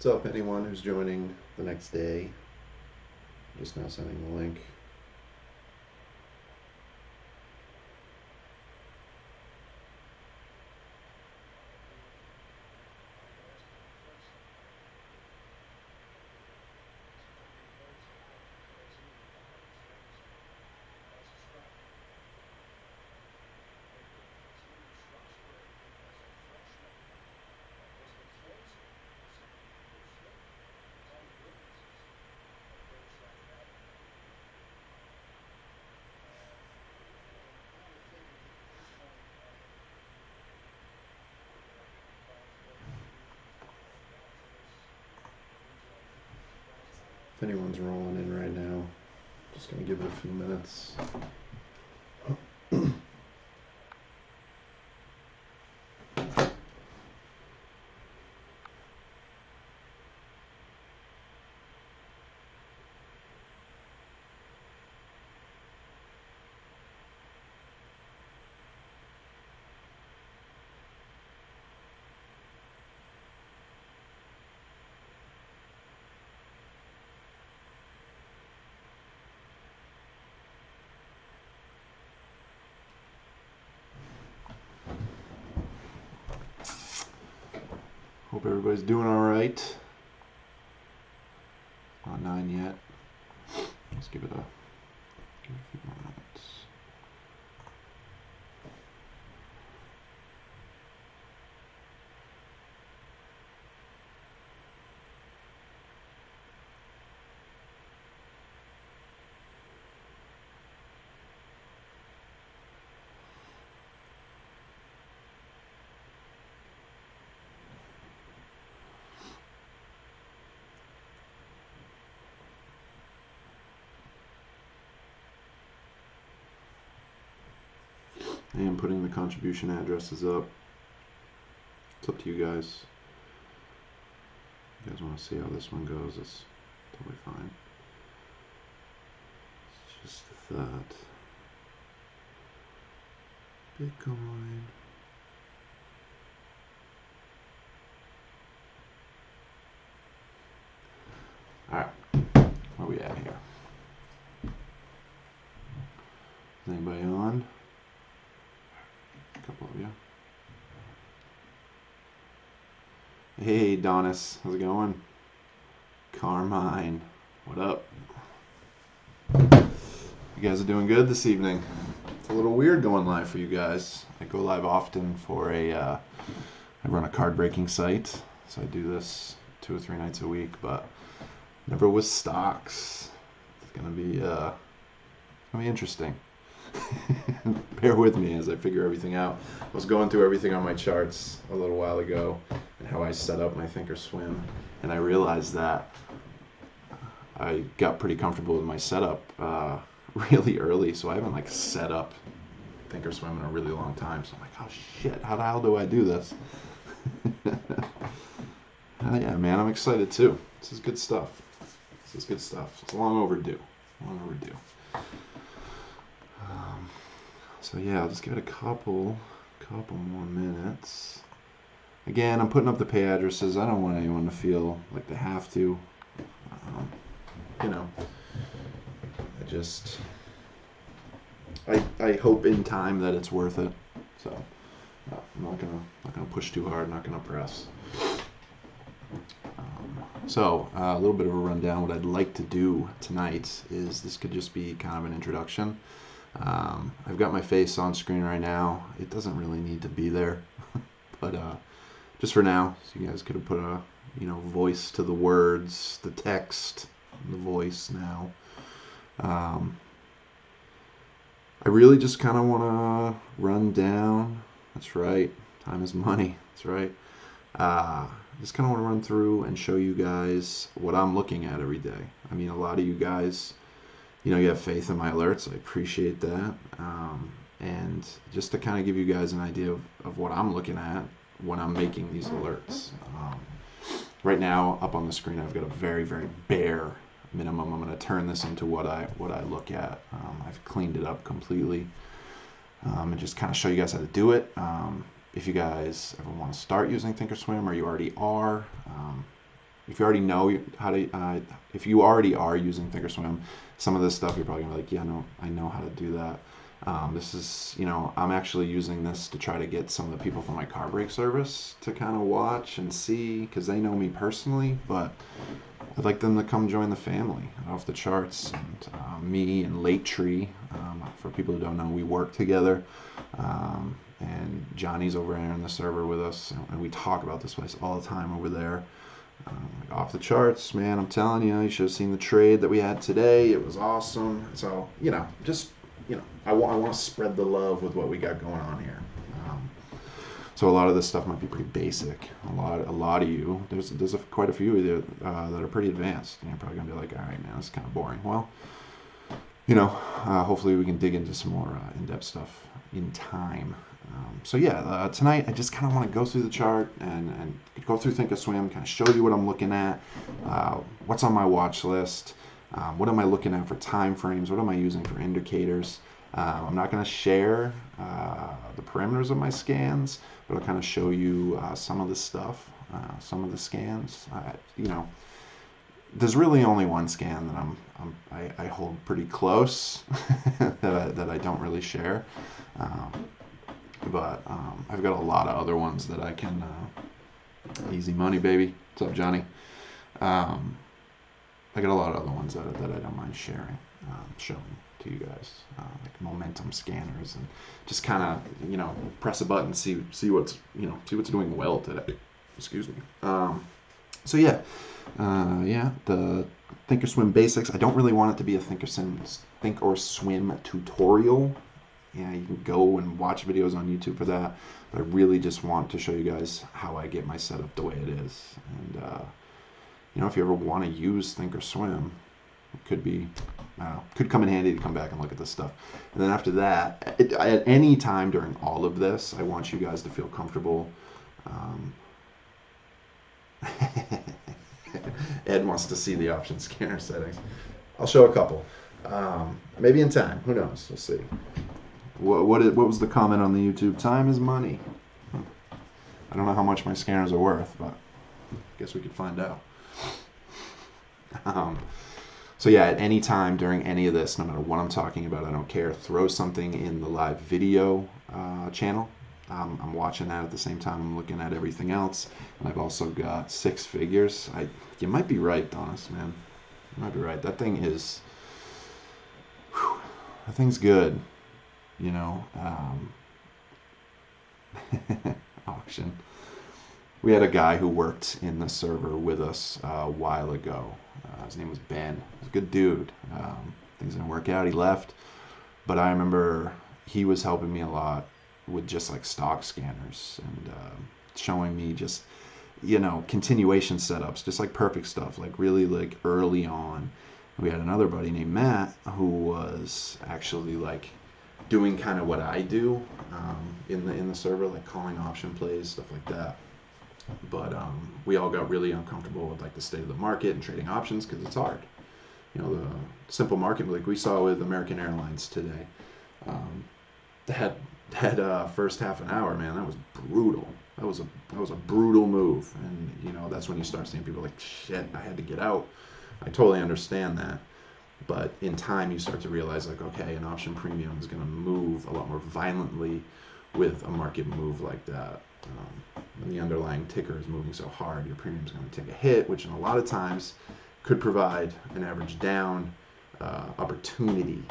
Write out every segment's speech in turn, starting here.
What's up, anyone who's joining the next day? Just now sending the link. If anyone's rolling in right now, just gonna give it a few minutes. Hope everybody's doing all right. Not 9 yet. Let's give it a few more minutes. I am putting the contribution addresses up. It's up to you guys. If you guys want to see how this one goes, it's totally fine. It's just that Bitcoin. Alright, where are we at here? Is anybody on? A couple of you. Hey, Donis, how's it going? Carmine, what up? You guys are doing good this evening. It's a little weird going live for you guys. I go live often for I run a card breaking site, so I do this 2 or 3 nights a week, but never with stocks. It's gonna be interesting. Bear with me as I figure everything out. I was going through everything on my charts a little while ago and how I set up my ThinkorSwim, and I realized that I got pretty comfortable with my setup really early, so I haven't set up ThinkorSwim in a really long time. So I'm like, oh shit, how the hell do I do this? Yeah, man, I'm excited too. This is good stuff. It's long overdue. So yeah, I'll just give it a couple more minutes. Again, I'm putting up the pay addresses. I don't want anyone to feel like they have to. I hope in time that it's worth it. So I'm not gonna push too hard. Not gonna press. So a little bit of a rundown. What I'd like to do tonight is this could just be kind of an introduction. I've got my face on screen right now. It doesn't really need to be there, but just for now, so you guys could have put a voice to the words, the text, the voice now. I really just kind of want to run down. That's right. Time is money. That's right. Just kind of want to run through and show you guys what I'm looking at every day. I mean, a lot of you guys, you have faith in my alerts. I appreciate that. And just to kind of give you guys an idea of what I'm looking at when I'm making these alerts. Right now, up on the screen, I've got a very, very bare minimum. I'm going to turn this into what I look at. I've cleaned it up completely and just kind of show you guys how to do it. If you guys ever want to start using ThinkorSwim, or you already are, if you already know how to, if you already are using ThinkorSwim, some of this stuff you're probably gonna be like, yeah, no, I know how to do that. This is, I'm actually using this to try to get some of the people from my car brake service to kind of watch and see, because they know me personally, but I'd like them to come join the family. Off the Charts, and me and Late Tree, for people who don't know, we work together, and Johnny's over there in the server with us, and we talk about this place all the time over there. Off the Charts, man, I'm telling you, you should have seen the trade that we had today. It was awesome. So, I want to spread the love with what we got going on here. So a lot of this stuff might be pretty basic. A lot of you, there's quite a few of you that are pretty advanced. And you're probably gonna be like, all right, man, this is kind of boring. Well, hopefully we can dig into some more in-depth stuff in time. So yeah, tonight I just kind of want to go through the chart and go through ThinkorSwim, kind of show you what I'm looking at, what's on my watch list, what am I looking at for time frames, what am I using for indicators. I'm not going to share the parameters of my scans, but I'll kind of show you some of the stuff, some of the scans. There's really only one scan that I hold pretty close that I don't really share. But I've got a lot of other ones that I can, easy money, baby. What's up, Johnny? I got a lot of other ones that I don't mind sharing, showing to you guys, like momentum scanners, and just kind of, press a button, see what's doing well today. Excuse me. So yeah, the ThinkorSwim basics. I don't really want it to be a ThinkorSwim tutorial. Yeah, you can go and watch videos on YouTube for that, but I really just want to show you guys how I get my setup the way it is. And if you ever want to use ThinkorSwim, it could come in handy to come back and look at this stuff. And then after that, at any time during all of this, I want you guys to feel comfortable. Ed wants to see the option scanner settings. I'll show a couple. Maybe in time. Who knows? We'll see. What was the comment on the YouTube? Time is money. I don't know how much my scanners are worth, but I guess we could find out. So yeah, at any time during any of this, no matter what I'm talking about, I don't care. Throw something in the live video channel. I'm watching that at the same time I'm looking at everything else. And I've also got 6 figures. You might be right, Donis, man. You might be right. That thing is... that thing's good. Auction. We had a guy who worked in the server with us a while ago. His name was Ben. He was a good dude. Things didn't work out. He left. But I remember he was helping me a lot with just like stock scanners and showing me just, continuation setups, just like perfect stuff, like really like early on. We had another buddy named Matt who was actually like doing kind of what I do in the server, like calling option plays, stuff like that. But we all got really uncomfortable with like the state of the market and trading options because it's hard. The simple market, like we saw with American Airlines today, that first half an hour, man, that was brutal. That was a brutal move, and that's when you start seeing people like, shit, I had to get out. I totally understand that. But in time, you start to realize, like, okay, an option premium is going to move a lot more violently with a market move like that. When the underlying ticker is moving so hard, your premium is going to take a hit, which in a lot of times could provide an average down opportunity,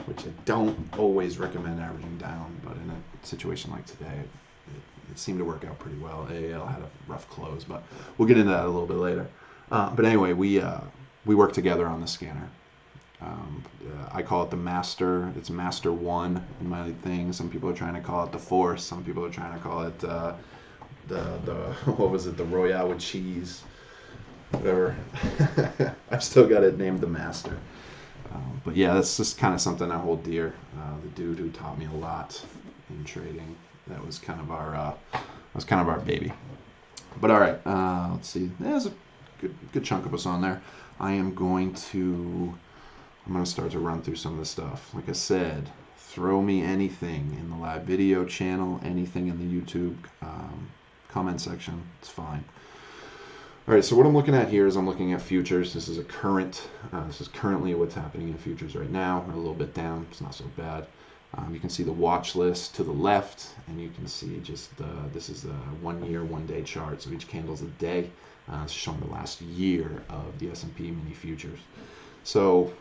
which I don't always recommend averaging down. But in a situation like today, it seemed to work out pretty well. AAL had a rough close, but we'll get into that a little bit later. But anyway, we work together on the scanner. I call it the master. It's master 1 in my thing. Some people are trying to call it the force. Some people are trying to call it the what was it? The Royale with cheese. Whatever. I've still got it named the master. But yeah, that's just kind of something I hold dear. The dude who taught me a lot in trading. That was kind of our baby. But all right, let's see. There's a good chunk of us on there. I'm going to start to run through some of the stuff. Like I said, throw me anything in the live video channel, anything in the YouTube comment section. It's fine. All right, so what I'm looking at here is I'm looking at futures. This is currently what's happening in futures right now. We're a little bit down. It's not so bad. You can see the watch list to the left, and you can see just this is a 1 year, 1 day chart. So each candle's a day. It's showing the last year of the S&P mini futures. So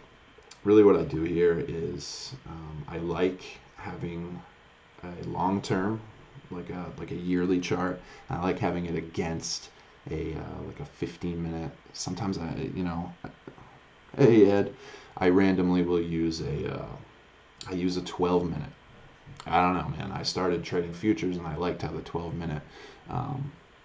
really what I do here is I like having a long term, like a yearly chart. And I like having it against like a 15-minute. Sometimes hey Ed, I randomly will use I use a 12-minute. I don't know, man. I started trading futures and I liked how the 12-minute.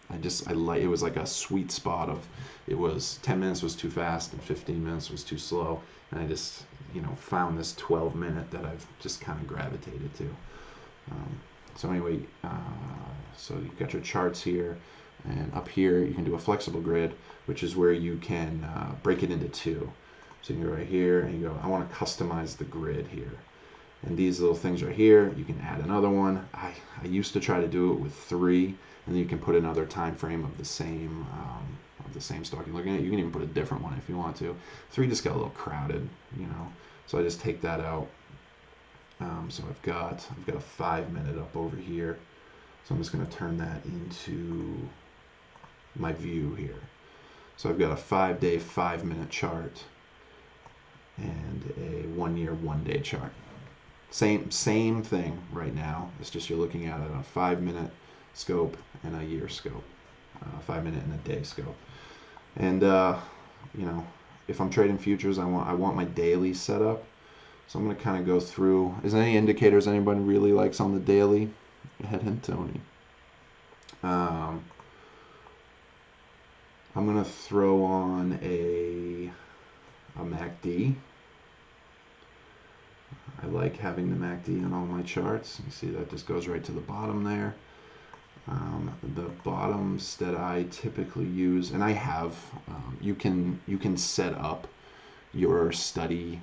It was like a sweet spot of, it was 10 minutes was too fast and 15 minutes was too slow, and I just found this 12-minute that I've just kind of gravitated to. So anyway, so you've got your charts here, and up here you can do a flexible grid, which is where you can break it into two. So you go right here and you go, I want to customize the grid here. And these little things right here, you can add another one. I used to try to do it with 3, and then you can put another time frame of the same stock you're looking at. You can even put a different one if you want to. 3 just got a little crowded, So I just take that out. So I've got a 5-minute up over here. So I'm just going to turn that into my view here. So I've got a 5-day, 5-minute chart and a 1 year, 1 day chart. Same thing right now. It's just you're looking at it on a 5-minute scope and a year scope, 5-minute and a day scope. And if I'm trading futures, I want my daily set up. So I'm going to kind of go through. Is there any indicators anybody really likes on the daily? Ed and Tony. I'm going to throw on a MACD. I like having the MACD on all my charts. You see that just goes right to the bottom there. The bottoms that I typically use, and I have, you can set up your study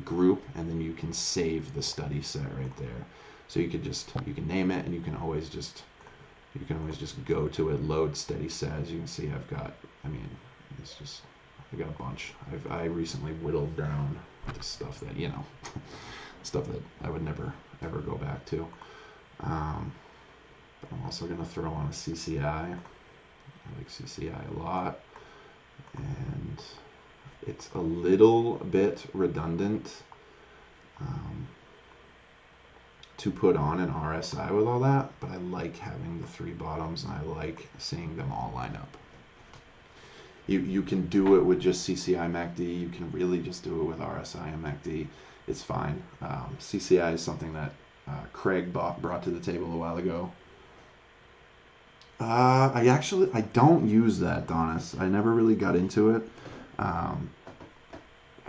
group, and then you can save the study set right there. So you can name it, and you can always just go to it, load steady set. As you can see, I've got a bunch. I recently whittled down the stuff that stuff that I would never ever go back to. But I'm also going to throw on a CCI. I like CCI a lot, and it's a little bit redundant to put on an RSI with all that, but I like having the 3 bottoms, and I like seeing them all line up. You can do it with just CCI MACD. You can really just do it with RSI and MACD. It's fine. CCI is something that Craig brought to the table a while ago. I don't use that, Donis. I never really got into it. I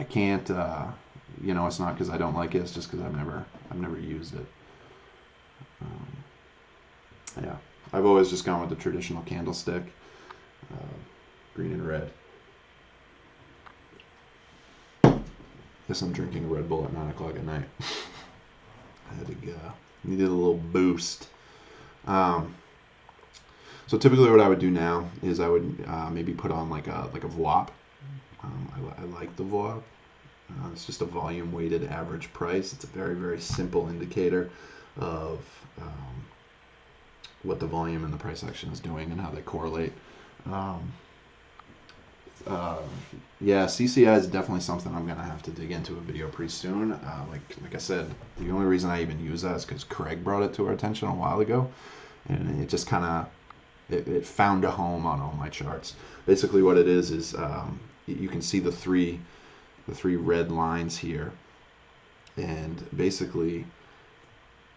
can't. It's not because I don't like it. It's just because I've never used it. Yeah, I've always just gone with the traditional candlestick. Green and red. Guess I'm drinking a Red Bull at 9 o'clock at night. I had to go. Needed a little boost. So typically what I would do now is I would maybe put on like a VWAP. I like the VWAP. It's just a volume weighted average price. It's a very, very simple indicator of what the volume and the price action is doing and how they correlate. Yeah, CCI is definitely something I'm gonna have to dig into a video pretty soon. Like I said, the only reason I even use that is because Craig brought it to our attention a while ago, and it just kind of it found a home on all my charts. Basically, what it is you can see the three red lines here, and basically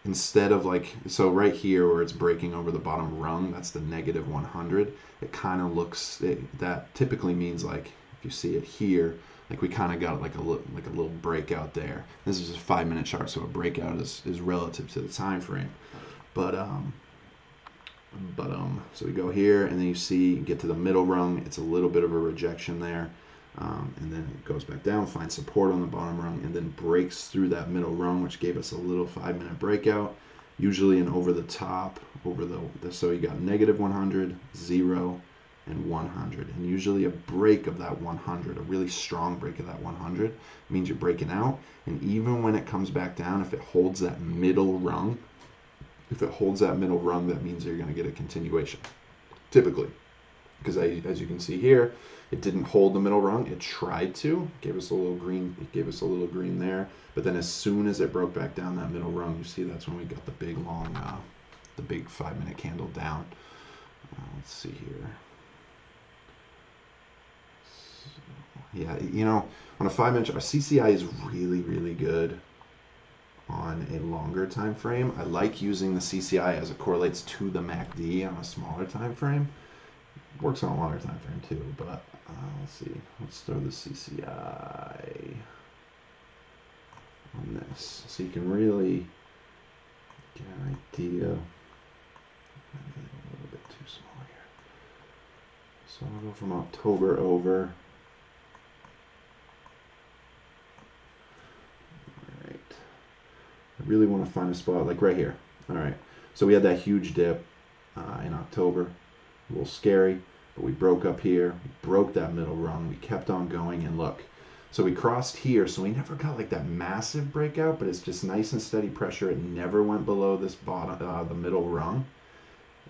instead of so right here where it's breaking over the bottom rung, that's the negative 100. It kind of looks, that typically means if you see it here, we kind of got like a little breakout there. This is just a 5-minute chart, so a breakout is relative to the time frame. But so we go here, and then you get to the middle rung. It's a little bit of a rejection there. And then it goes back down, finds support on the bottom rung, and then breaks through that middle rung, which gave us a little 5-minute breakout, usually an over the top, so you got negative 100, 0, and 100. And usually a break of that 100, a really strong break of that 100, means you're breaking out. And even when it comes back down, if it holds that middle rung, that means you're going to get a continuation, typically. Because as you can see here, it didn't hold the middle rung. It tried to. It gave us a little green. It gave us a little green there. But then as soon as it broke back down that middle rung, you see that's when we got the big long, the big 5-minute candle down. Let's see here. Yeah, you know, on a 5-minute, a CCI is really, really good on a longer time frame. I like using the CCI as it correlates to the MACD on a smaller time frame. It works on a longer time frame too, but let's see. Let's throw the CCI on this, so you can really get an idea. Maybe a little bit too small here. So I'll go from October over. I really want to find a spot like right here. All right, so we had that huge dip in October, a little scary, but we broke up here, we broke that middle rung, we kept on going, and look, so we crossed here, so we never got like that massive breakout, but it's just nice and steady pressure. It never went below this bottom, the middle rung,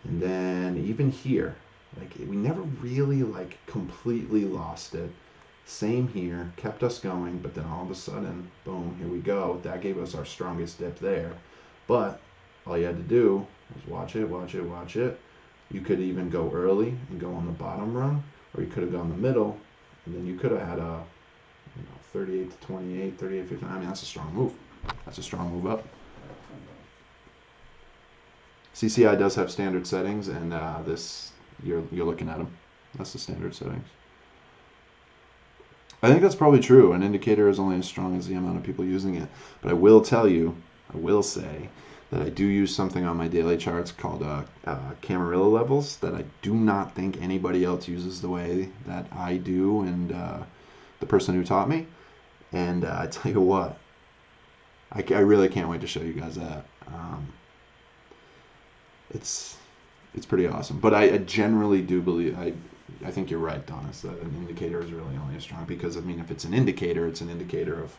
and then even here, like we never really like completely lost it. Same here, kept us going, but then all of a sudden, boom, here we go. That gave us our strongest dip there. But all you had to do was watch it, watch it, watch it. You could even go early and go on the bottom rung, or you could have gone the middle, and then you could have had a 38 to 28, 38 to 59. I mean, that's a strong move. That's a strong move up. CCI does have standard settings, and this you're looking at them. That's the standard settings. I think that's probably true. An indicator is only as strong as the amount of people using it. But I will tell you, I will say that I do use something on my daily charts called Camarilla levels that I do not think anybody else uses the way that I do, and the person who taught me. And I tell you what, I really can't wait to show you guys that. It's pretty awesome. But I generally do believe, I think you're right, Donis, that an indicator is really only as strong because, I mean, if it's an indicator of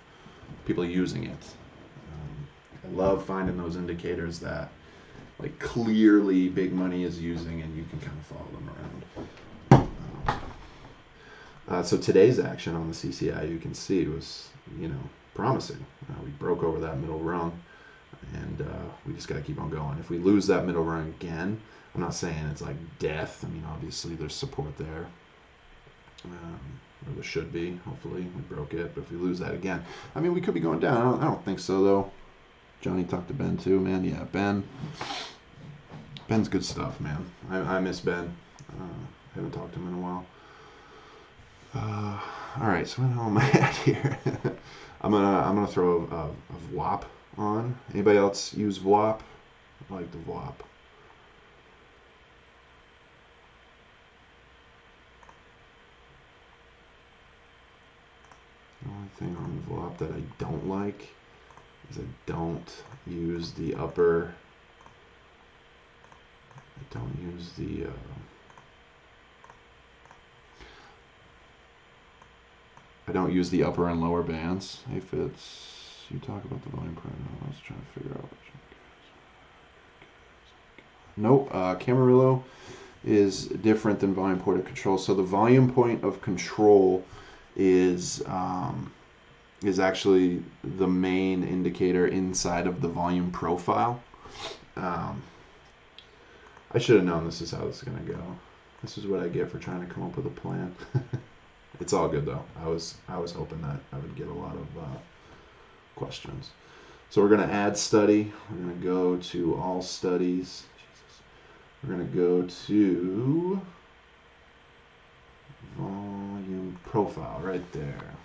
people using it. I love finding those indicators that, like, clearly big money is using and you can kind of follow them around. So today's action on the CCI, you can see, was, promising. We broke over that middle rung, and we just got to keep on going. If we lose that middle rung again, I'm not saying it's like death. I mean, obviously there's support there, or there should be. Hopefully we broke it, but if we lose that again, I mean, we could be going down. I don't think so though. Johnny talked to Ben too, man. Yeah, Ben's good stuff, man. I miss Ben. I haven't talked to him in a while. All right, so what the hell am I at here? I'm gonna throw a VWAP on. Anybody else use VWAP? I like the VWAP. The only thing on VWAP that I don't like is I don't use the upper. I don't use the. I don't use the upper and lower bands. If it's, you talk about the volume parameter, I was trying to figure out which one. No, Camarillo is different than volume point of control. So the volume point of control is actually the main indicator inside of the volume profile. I should have known this is how this is going to go. This is what I get for trying to come up with a plan. It's all good though. I was hoping that I would get a lot of questions. So we're going to add study. We're going to go to all studies. We're going to go to volume profile right there.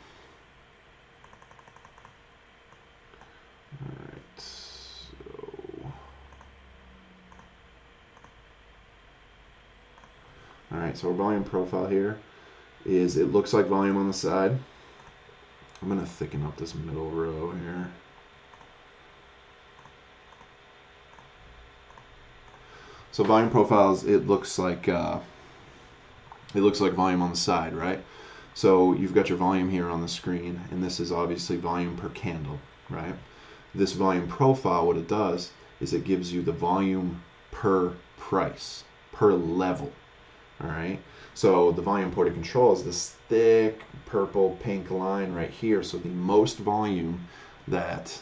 All right. So our volume profile here is, it looks like volume on the side. I'm going to thicken up this middle row here. So volume profiles, it looks like it looks like volume on the side, right? So you've got your volume here on the screen, and this is obviously volume per candle, right? This volume profile, what it does is it gives you the volume per price, per level, all right? So the volume point of control is this thick purple pink line right here. So the most volume that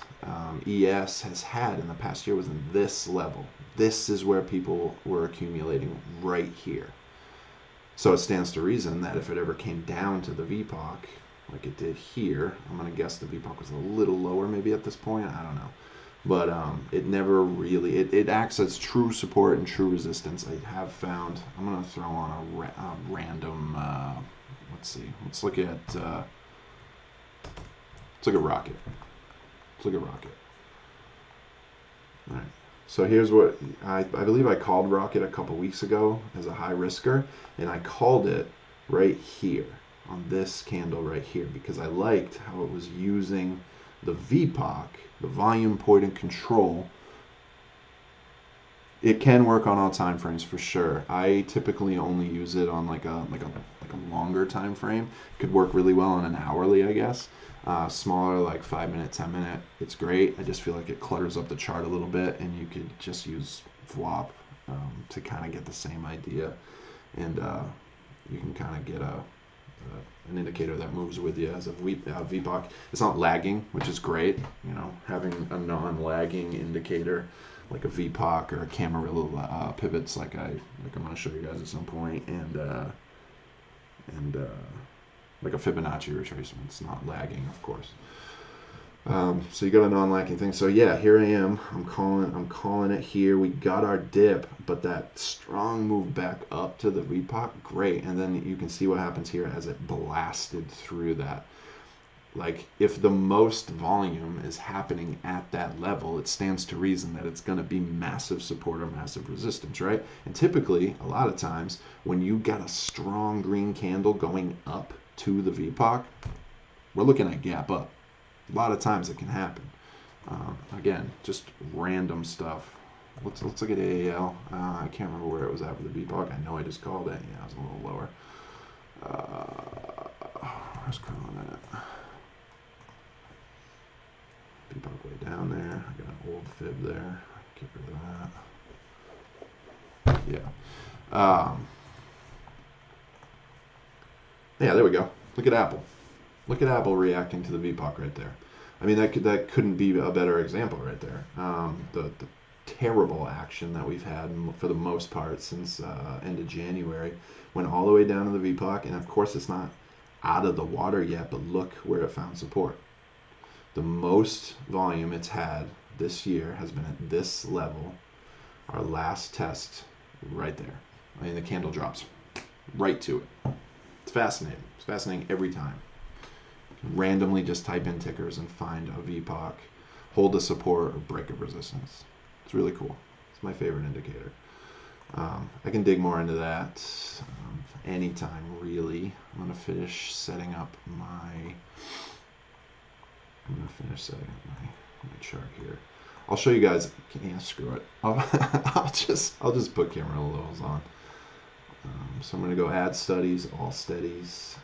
ES has had in the past year was in this level. This is where people were accumulating right here. So it stands to reason that if it ever came down to the VPOC, like it did here, I'm going to guess the VPOC was a little lower maybe at this point, I don't know. But it never really, it acts as true support and true resistance. I have found, I'm going to throw on a random, let's see, let's look at Rocket. Let's look at Rocket. All right. So here's what I believe I called Rocket a couple weeks ago as a high risker, and I called it right here on this candle right here because I liked how it was using the VPOC, the volume point and control. It can work on all time frames for sure. I typically only use it on like a longer time frame. It could work really well on an hourly, I guess. Smaller, like 5 minute, 10 minute, it's great. I just feel like it clutters up the chart a little bit, and you could just use flop to kind of get the same idea, and you can kind of get an indicator that moves with you as a VPOC. It's not lagging, which is great. You know, having a non-lagging indicator like a VPOC or a Camarilla pivots, like I'm going to show you guys at some point, and like a Fibonacci retracement. It's not lagging, of course. So you got a non-lagging thing. So yeah, here I am. I'm calling it here. We got our dip, but that strong move back up to the VPOC, great. And then you can see what happens here as it blasted through that. Like if the most volume is happening at that level, it stands to reason that it's going to be massive support or massive resistance, right? And typically, a lot of times, when you got a strong green candle going up to the VPOC, we're looking at gap up. A lot of times it can happen. Again, just random stuff. Let's look at AAL. I can't remember where it was at for the VPOC. I know I just called it. Yeah, it was a little lower. Where's calling it? VPOC way down there. I got an old fib there. Get rid of that. Yeah. Yeah, there we go. Look at Apple. Look at Apple reacting to the VPOC right there. I mean, that couldn't be a better example right there. The terrible action that we've had for the most part since end of January went all the way down to the VPOC, and of course it's not out of the water yet, but look where it found support. The most volume it's had this year has been at this level. Our last test right there. I mean, the candle drops right to it. It's fascinating. It's fascinating every time. Randomly just type in tickers and find a VPOC, hold a support, or break a resistance. It's really cool. It's my favorite indicator. I can dig more into that anytime, really. I'm going to finish setting up my chart here. I'll show you guys. Yeah, screw it. I'll just put camera levels on. So I'm going to go add studies, all studies,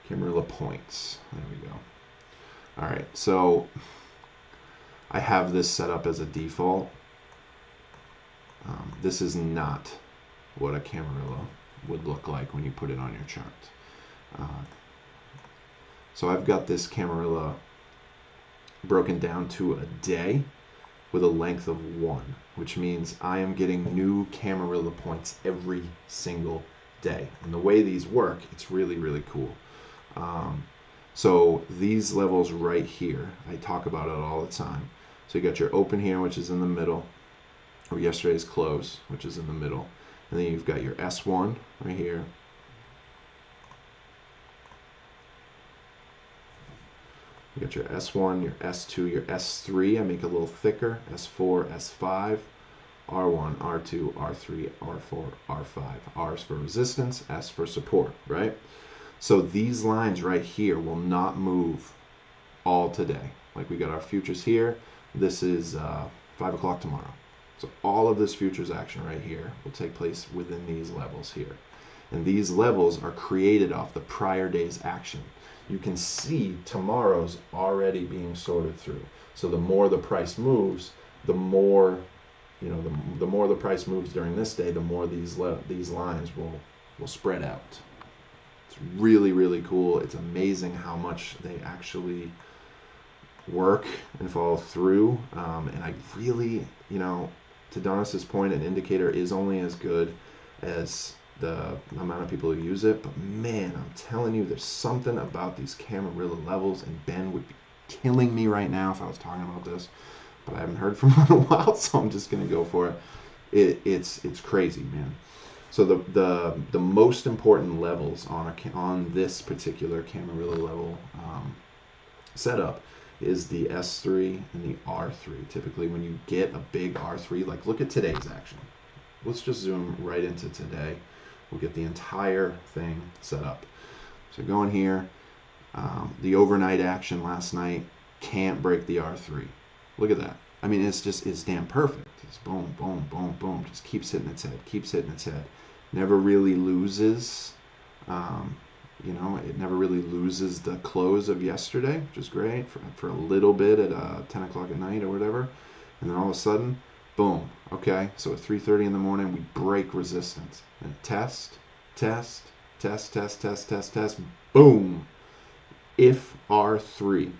Camarilla points. There we go. All right, so I have this set up as a default. This is not what a Camarilla would look like when you put it on your chart. So I've got this Camarilla broken down to a day with a length of 1, which means I am getting new Camarilla points every single day. And the way these work, it's really, really cool. So these levels right here, I talk about it all the time. So you got your open here, which is in the middle, or yesterday's close, which is in the middle. And then you've got your S1 right here. You got your S1, your S2, your S3. I make it a little thicker. S4, S5, R1, R2, R3, R4, R5. R is for resistance, S for support, right? So these lines right here will not move all today. Like we got our futures here. This is 5 o'clock tomorrow. So all of this futures action right here will take place within these levels here. And these levels are created off the prior day's action. You can see tomorrow's already being sorted through. So the more the price moves, the more, you know, the more the price moves during this day, the more these lines will spread out. It's really, really cool. It's amazing how much they actually work and follow through. And I really, you know, to Donis's point, an indicator is only as good as the amount of people who use it. But man, I'm telling you, there's something about these Camarilla levels, and Ben would be killing me right now if I was talking about this, but I haven't heard from him in a while, so I'm just gonna go for it. It's crazy, man. So the most important levels on this particular Camarilla level setup is the S3 and the R3. Typically when you get a big R3, like look at today's action. Let's just zoom right into today. We'll get the entire thing set up. So go in here, the overnight action last night can't break the R3. Look at that. I mean, it's damn perfect. It's boom, boom, boom, boom. Just keeps hitting its head, keeps hitting its head. Never really loses. You know, it never really loses the close of yesterday, which is great for a little bit at 10 o'clock at night or whatever. And then all of a sudden, boom. Okay, so at 3:30 in the morning, we break resistance. And test, test, test, test, test, test, test, boom. If R3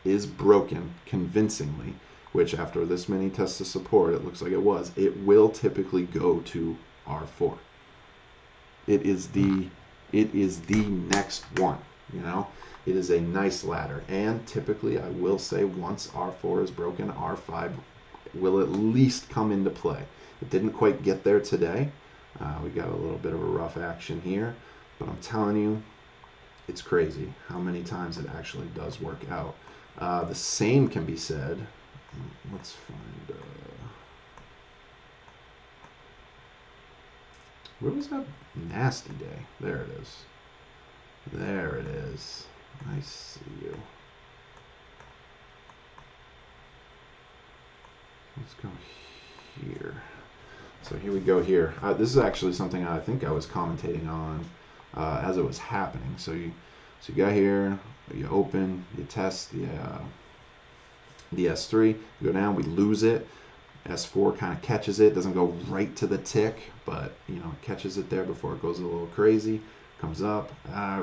is broken convincingly, which after this many tests of support, it looks like it was, it will typically go to R4. It is the next one, you know. It is a nice ladder, and typically I will say once R4 is broken, R5 will at least come into play. It didn't quite get there today. We got a little bit of a rough action here, but I'm telling you, it's crazy how many times it actually does work out. The same can be said. Let's find. Where was that nasty day? There it is. There it is. I see you. Let's go here. So here we go here. This is actually something I think I was commentating on as it was happening. So you got here, you open, you test the S3, you go down, we lose it. S4 kind of catches it, doesn't go right to the tick, but you know, it catches it there before it goes a little crazy. Comes up,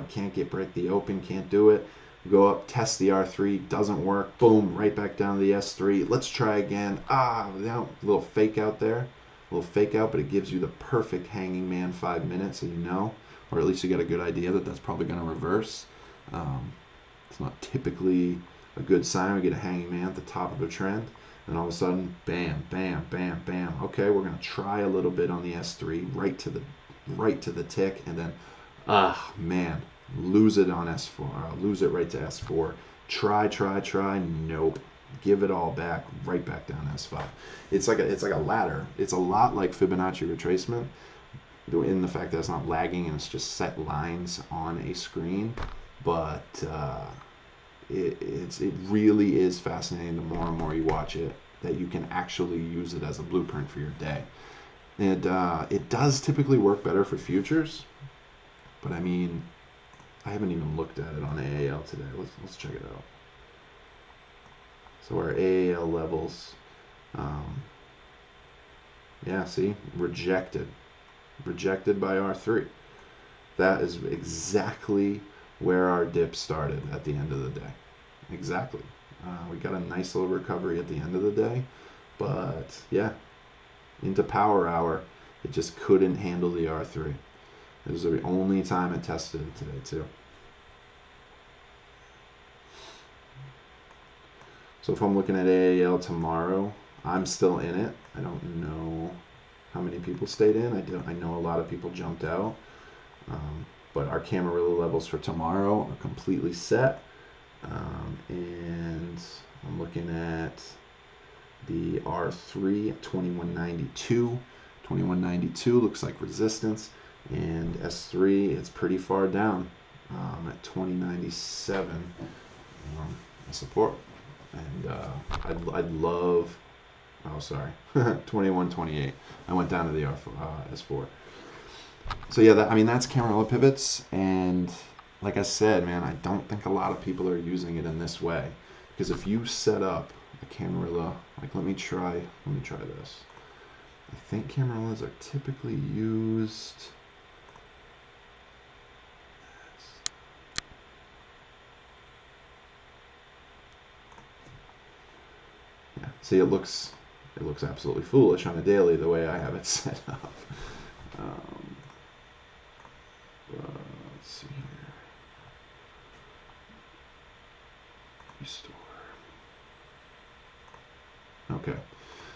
can't break the open, can't do it. Go up, test the R3, doesn't work. Boom, right back down to the S3. Let's try again. Now, little fake out there, a little fake out, but it gives you the perfect hanging man 5 minutes, so you know, or at least you get a good idea that that's probably going to reverse. It's not typically a good sign. We get a hanging man at the top of a trend, and all of a sudden, bam, bam, bam, bam. Okay, we're going to try a little bit on the S3, right to the tick, and then, man, lose it on S4, lose it right to S4. Try, nope. Give it all back, right back down S5. It's like a ladder. It's a lot like Fibonacci retracement, in the fact that it's not lagging and it's just set lines on a screen. But it really is fascinating. The more and more you watch it, that you can actually use it as a blueprint for your day. And it does typically work better for futures, but I mean, I haven't even looked at it on AAL today. Let's check it out. So our AAL levels, yeah, see, rejected by R3. That is exactly where our dip started at the end of the day. Exactly. We got a nice little recovery at the end of the day, but yeah, into power hour, it just couldn't handle the R3. It was the only time it tested it today too. So if I'm looking at AAL tomorrow, I'm still in it. I don't know how many people stayed in. I know a lot of people jumped out. But our Camarilla levels for tomorrow are completely set. And I'm looking at the R3 at 2192. 2192 looks like resistance. And S3, it's pretty far down at 2097 support. And I'd love, oh sorry, 2128. I went down to the S4. So yeah, I mean that's Camarilla pivots, and like I said, man, I don't think a lot of people are using it in this way, because if you set up a Camarilla, like let me try this. I think Camarillas are typically used. Yeah, see, it looks absolutely foolish on a daily the way I have it set up. Um, let's see here. Restore. Okay,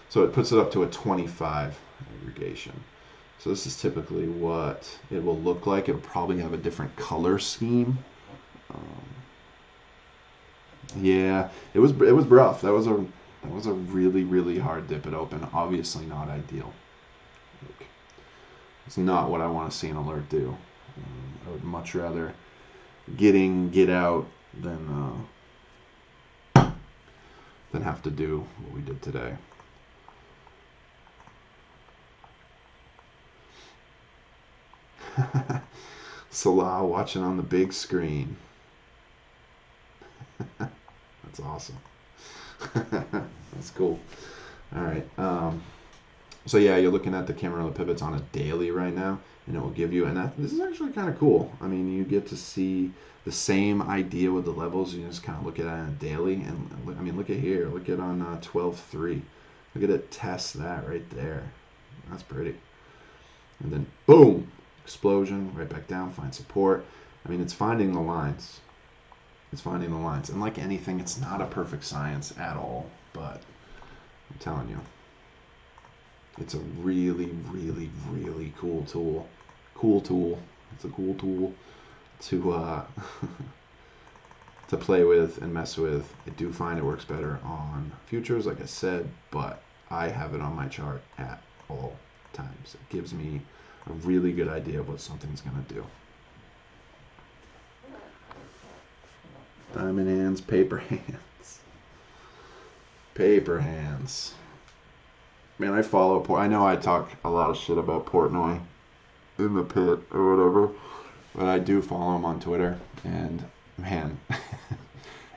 so it puts it up to a 25 aggregation. So this is typically what it will look like. It'll probably have a different color scheme. Yeah, it was rough. That was a really hard dip it open. Obviously not ideal. It's not what I want to see an alert do. I would much rather get out than have to do what we did today. Salah watching on the big screen. That's awesome. That's cool. All right. So yeah, you're looking at the Camarilla pivots on a daily right now, and it will give you, and this is actually kind of cool. I mean, you get to see the same idea with the levels. You just kind of look at it on a daily, and I mean, look at here. Look at on 12.3. Look at it test that right there. That's pretty. And then boom, explosion, right back down, find support. I mean, it's finding the lines. It's finding the lines. And like anything, it's not a perfect science at all, but I'm telling you, it's a really cool tool. Cool tool. It's a cool tool to to play with and mess with. I do find it works better on futures, like I said, but I have it on my chart at all times. It gives me a really good idea of what something's going to do. Diamond hands, paper hands. Paper hands. Man, I follow Port. I know I talk a lot of shit about Portnoy in the pit or whatever, but I do follow him on Twitter, and man,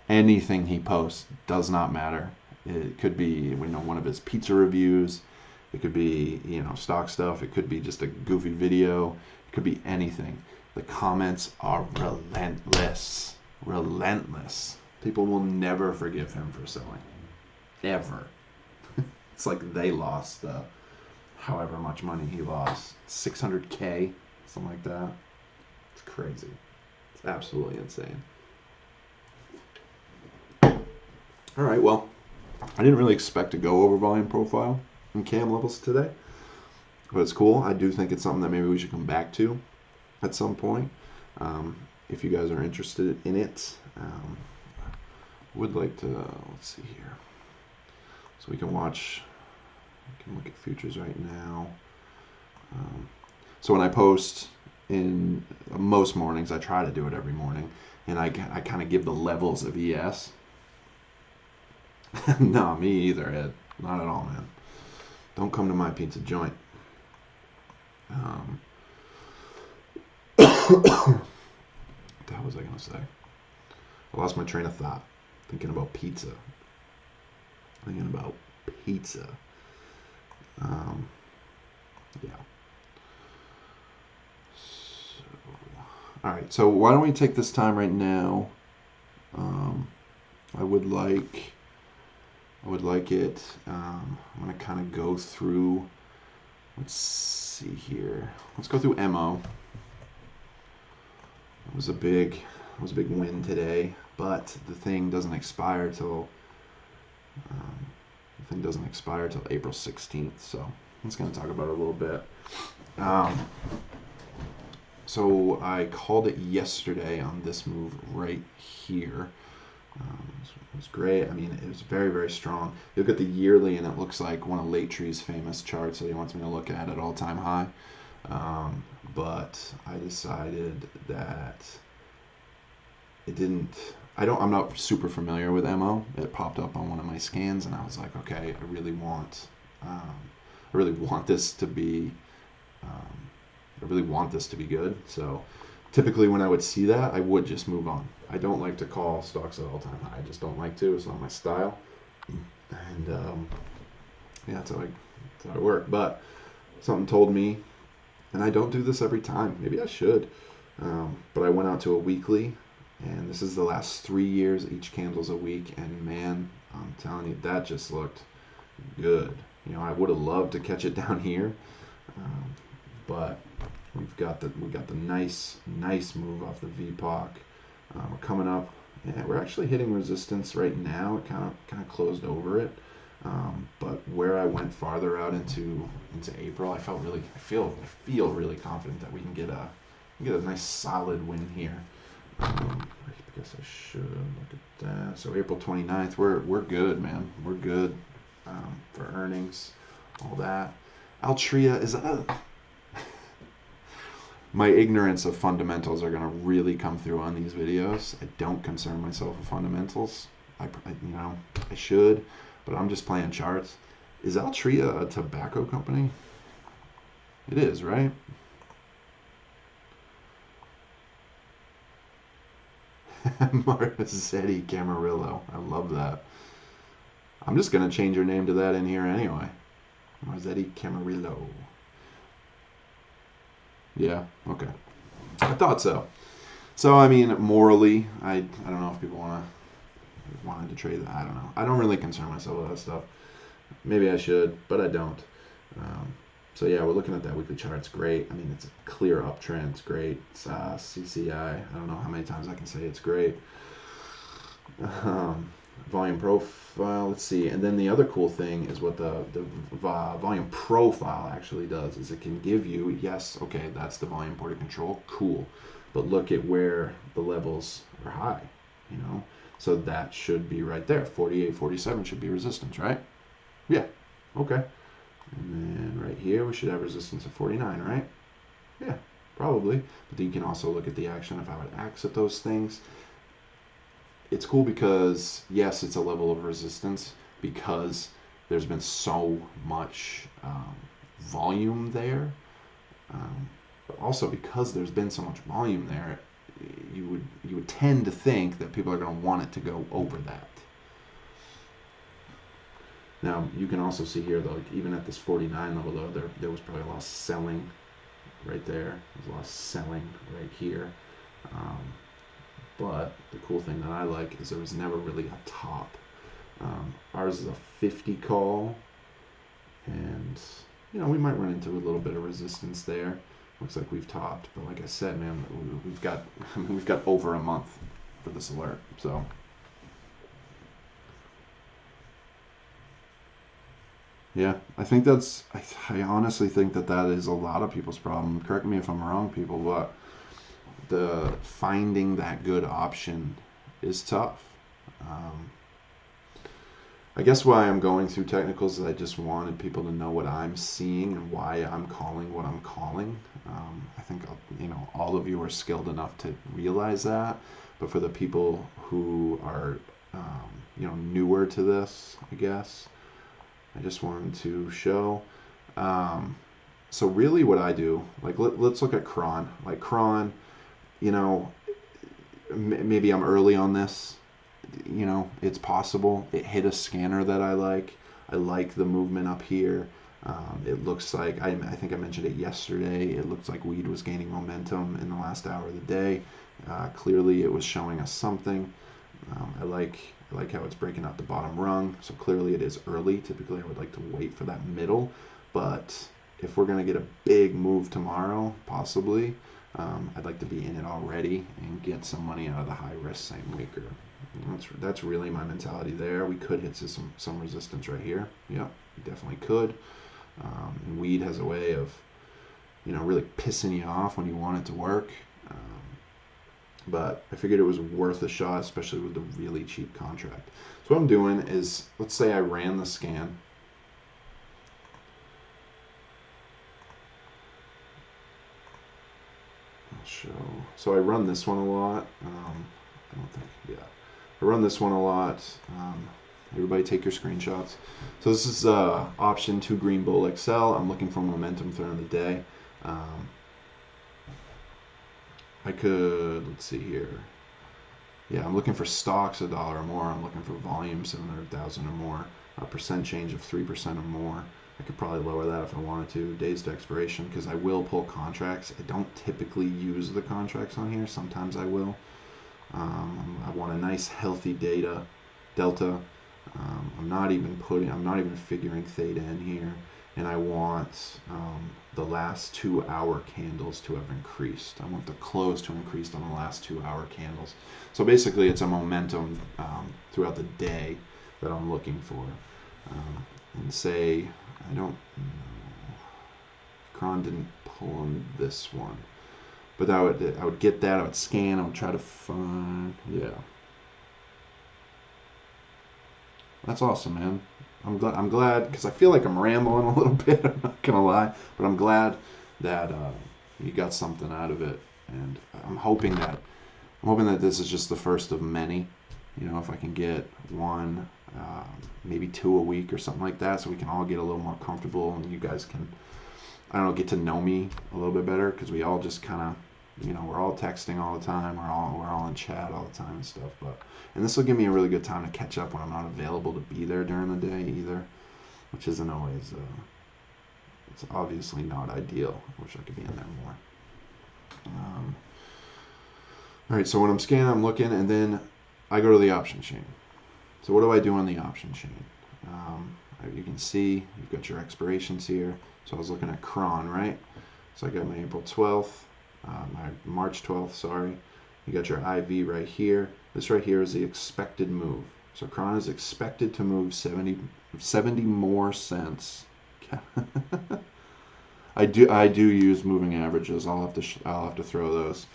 anything he posts does not matter. It could be, one of his pizza reviews. It could be, stock stuff. It could be just a goofy video. It could be anything. The comments are relentless. Relentless. People will never forgive him for selling. Ever. It's like they lost however much money he lost. 600K, something like that. It's crazy. It's absolutely insane. All right, well, I didn't really expect to go over volume profile and cam levels today, but it's cool. I do think it's something that maybe we should come back to at some point. If you guys are interested in it, would like to, let's see here. So we can watch, we can look at futures right now. So when I post in most mornings, I try to do it every morning, and I kind of give the levels of ES. No, me either, Ed. Not at all, man. Don't come to my pizza joint. What the hell was I going to say? I lost my train of thought. Thinking about pizza. Yeah. So, all right. So why don't we take this time right now? I would like it. I'm gonna kind of go through. Let's see here. Let's go through MO. It was a big win today, but the thing doesn't expire till April 16th. So I'm just gonna talk about it a little bit. So I called it yesterday on this move right here. It was great. I mean, it was very strong. You look at the yearly, and it looks like one of Late Tree's famous charts that he wants me to look at all-time high. But I decided that it didn't. I'm not super familiar with MO. It popped up on one of my scans, and I was like, okay, I really want this to be, um, I really want this to be good. So typically when I would see that, I would just move on. I don't like to call stocks at all-time high. I just don't like to. It's not my style. And yeah, that's how I work. But something told me, and I don't do this every time. Maybe I should. But I went out to a weekly, and this is the last 3 years. Each candle's a week, and man, I'm telling you, that just looked good. You know, I would have loved to catch it down here, but we got the nice move off the VPOC. We're coming up. Yeah, we're actually hitting resistance right now. It kind of closed over it. But where I went farther out into April, I feel really confident that we can get a nice solid win here. I guess I should look at that. So April 29th, we're good, man. We're good for earnings, all that. Altria, is that a... My ignorance of fundamentals are going to really come through on these videos. I don't concern myself with fundamentals. I should, but I'm just playing charts. Is Altria a tobacco company? It is, right? Marzetti Camarillo. I love that. I'm just going to change your name to that in here anyway. Marzetti Camarillo. Yeah, okay. I thought so. So, I mean, morally, I don't know if people wanted to trade that. I don't know. I don't really concern myself with that stuff. Maybe I should, but I don't. So, yeah, we're looking at that weekly chart. It's great. I mean, it's a clear uptrend. It's great. It's CCI. I don't know how many times I can say it's great. Volume profile, let's see. And then the other cool thing is what the volume profile actually does is it can give you, yes, okay, that's the volume ported control, cool. But look at where the levels are high, you know? So that should be right there. 48, 47 should be resistance, right? Yeah, okay. And then right here, we should have resistance at 49, right? Yeah, probably. But then you can also look at the action if I would exit those things. It's cool because, yes, it's a level of resistance because there's been so much volume there. But also because there's been so much volume there, you would tend to think that people are going to want it to go over that. Now, you can also see here, though, like even at this 49 level, though, there was probably a lot of selling right there. There's a lot of selling right here. But the cool thing that I like is there was never really a top. Ours is a 50 call, and you know we might run into a little bit of resistance there. Looks like we've topped, but like I said, man, we've got over a month for this alert. So yeah, I think I honestly think that is a lot of people's problem. Correct me if I'm wrong, people, but the finding that good option is tough. I guess why I'm going through technicals is I just wanted people to know what I'm seeing and why I'm calling what I'm calling. I think all of you are skilled enough to realize that, but for the people who are newer to this, I guess I just wanted to show. So really, what I do, like let's look at Cron. Like Cron, maybe I'm early on this. It's possible. It hit a scanner that I like. I like the movement up here. It looks like, I think I mentioned it yesterday, it looks like weed was gaining momentum in the last hour of the day. Clearly it was showing us something. I like how it's breaking out the bottom rung. So clearly it is early. Typically I would like to wait for that middle. But if we're going to get a big move tomorrow, possibly, I'd like to be in it already and get some money out of the high risk same weeker. That's really my mentality there. We could hit some resistance right here. Yep, we definitely could. And weed has a way of, really pissing you off when you want it to work. But I figured it was worth a shot, especially with the really cheap contract. So what I'm doing is, let's say I ran the scan. I'll show. So I run this one a lot. I don't think, yeah. I run this one a lot. Everybody take your screenshots. So this is option 2 green bull XL. I'm looking for momentum throughout the day. I could, let's see here. Yeah, I'm looking for stocks $1 or more. I'm looking for volume 700,000 or more. A percent change of 3% or more. I could probably lower that if I wanted to. Days to expiration, because I will pull contracts. I don't typically use the contracts on here. Sometimes I will. I want a nice healthy delta. I'm not even figuring theta in here, and I want the last 2 hour candles to have increased. I want the close to increase on the last 2 hour candles. So basically, it's a momentum throughout the day that I'm looking for. And say I don't know, Cron didn't pull on this one. But I would get that, I would scan, I would try to find, yeah. That's awesome, man. I'm glad, because I feel like I'm rambling a little bit, I'm not going to lie. But I'm glad that you got something out of it. And I'm hoping that this is just the first of many. You know, if I can get one, maybe 2 a week or something like that, so we can all get a little more comfortable and you guys can, I don't know, get to know me a little bit better, because we all just kind of, you know, we're all texting all the time, we're all in chat all the time and stuff. And this will give me a really good time to catch up when I'm not available to be there during the day either, which isn't always, it's obviously not ideal. I wish I could be in there more. All right, so when I'm scanning, I'm looking, and then I go to the option chain. So what do I do on the option chain? You can see you've got your expirations here. So I was looking at Cron, right? So I got my April 12th, my March 12th, sorry. You got your IV right here. This right here is the expected move. So Cron is expected to move 70 more cents. I do use moving averages. I'll have to throw those.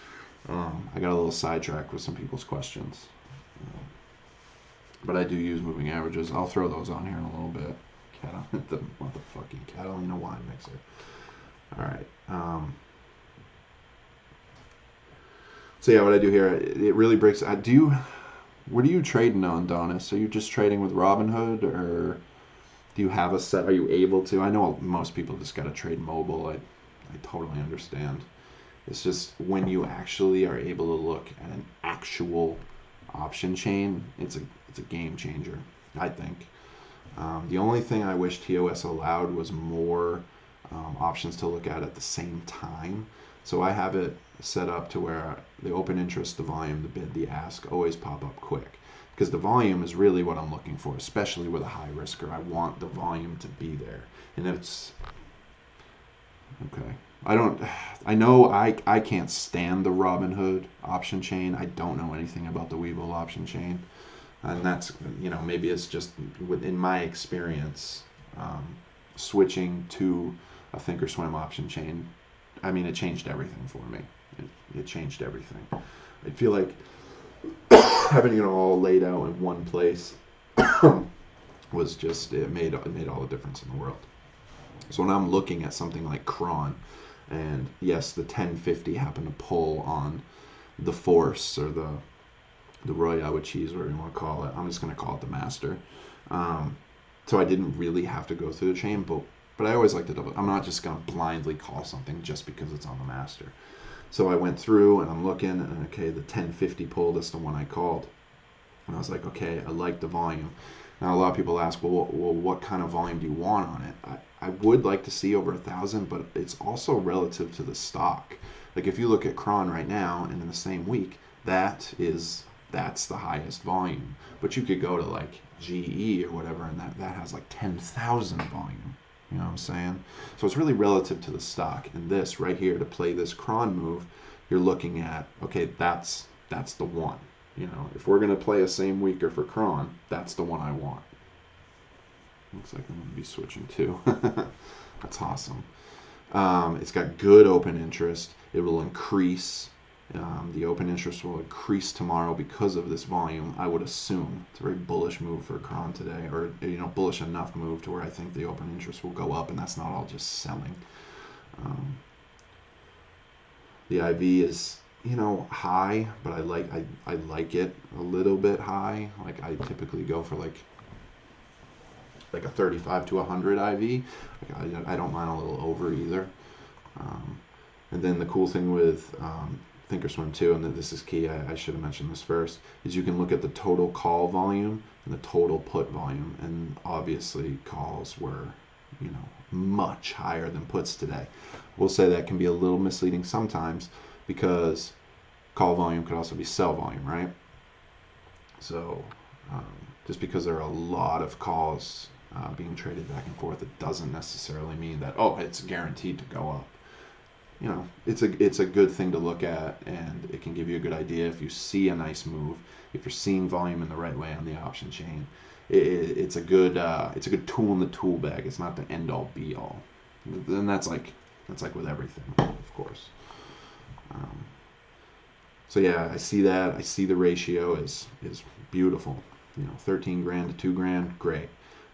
I got a little sidetracked with some people's questions. But I do use moving averages. I'll throw those on here in a little bit. The motherfucking Catalina wine mixer. All right. So yeah, what I do here, it really breaks. What are you trading on, Donis? Are you just trading with Robinhood, or do you have a set? Are you able to? I know most people just got to trade mobile. I totally understand. It's just when you actually are able to look at an actual option chain, it's a game changer, I think. The only thing I wish TOS allowed was more options to look at the same time. So I have it set up to where the open interest, the volume, the bid, the ask always pop up quick. Because the volume is really what I'm looking for, especially with a high risker. I want the volume to be there. And it's okay. I know I can't stand the Robinhood option chain. I don't know anything about the Webull option chain. And that's, you know, maybe it's just within my experience, switching to a ThinkorSwim option chain. I mean, it changed everything for me. It changed everything. I feel like having it all laid out in one place was just, it made all the difference in the world. So when I'm looking at something like Cron, and yes, the 1050 happened to pull on the Force or the Royale with cheese, whatever you want to call it. I'm just going to call it the Master. So I didn't really have to go through the chain, but I always like to double. I'm not just going to blindly call something just because it's on the Master. So I went through and I'm looking, and okay, the 1050 pull, that's the one I called. And I was like, okay, I like the volume. Now a lot of people ask, well, what kind of volume do you want on it? I would like to see over 1,000, but it's also relative to the stock. Like if you look at Cron right now, and in the same week, that's the highest volume. But you could go to like GE or whatever, and that has like 10,000 volume. You know what I'm saying? So it's really relative to the stock. And this right here, to play this Cron move, you're looking at, okay, that's the one. You know, if we're going to play a same weeker for Cron, that's the one I want. Looks like I'm going to be switching too. That's awesome. It's got good open interest. It will increase. The open interest will increase tomorrow because of this volume, I would assume. It's a very bullish move for Cron today, or, you know, bullish enough move to where I think the open interest will go up, and that's not all just selling. The IV is you know, high, but I like it a little bit high. Like I typically go for like a 35 to 100 IV. Like I don't mind a little over either. And then the cool thing with ThinkorSwim too, and this is key, I should have mentioned this first, is you can look at the total call volume and the total put volume, and obviously calls were, you know, much higher than puts today. We'll say that can be a little misleading sometimes because call volume could also be sell volume, right? So just because there are a lot of calls being traded back and forth, it doesn't necessarily mean that, oh, it's guaranteed to go up. You know, it's a good thing to look at, and it can give you a good idea if you see a nice move, if you're seeing volume in the right way on the option chain. It's a good tool in the tool bag. It's not the end all be all, and that's like with everything, of course. So yeah, I see that. I see the ratio is beautiful. You know, 13 grand to 2 grand, great.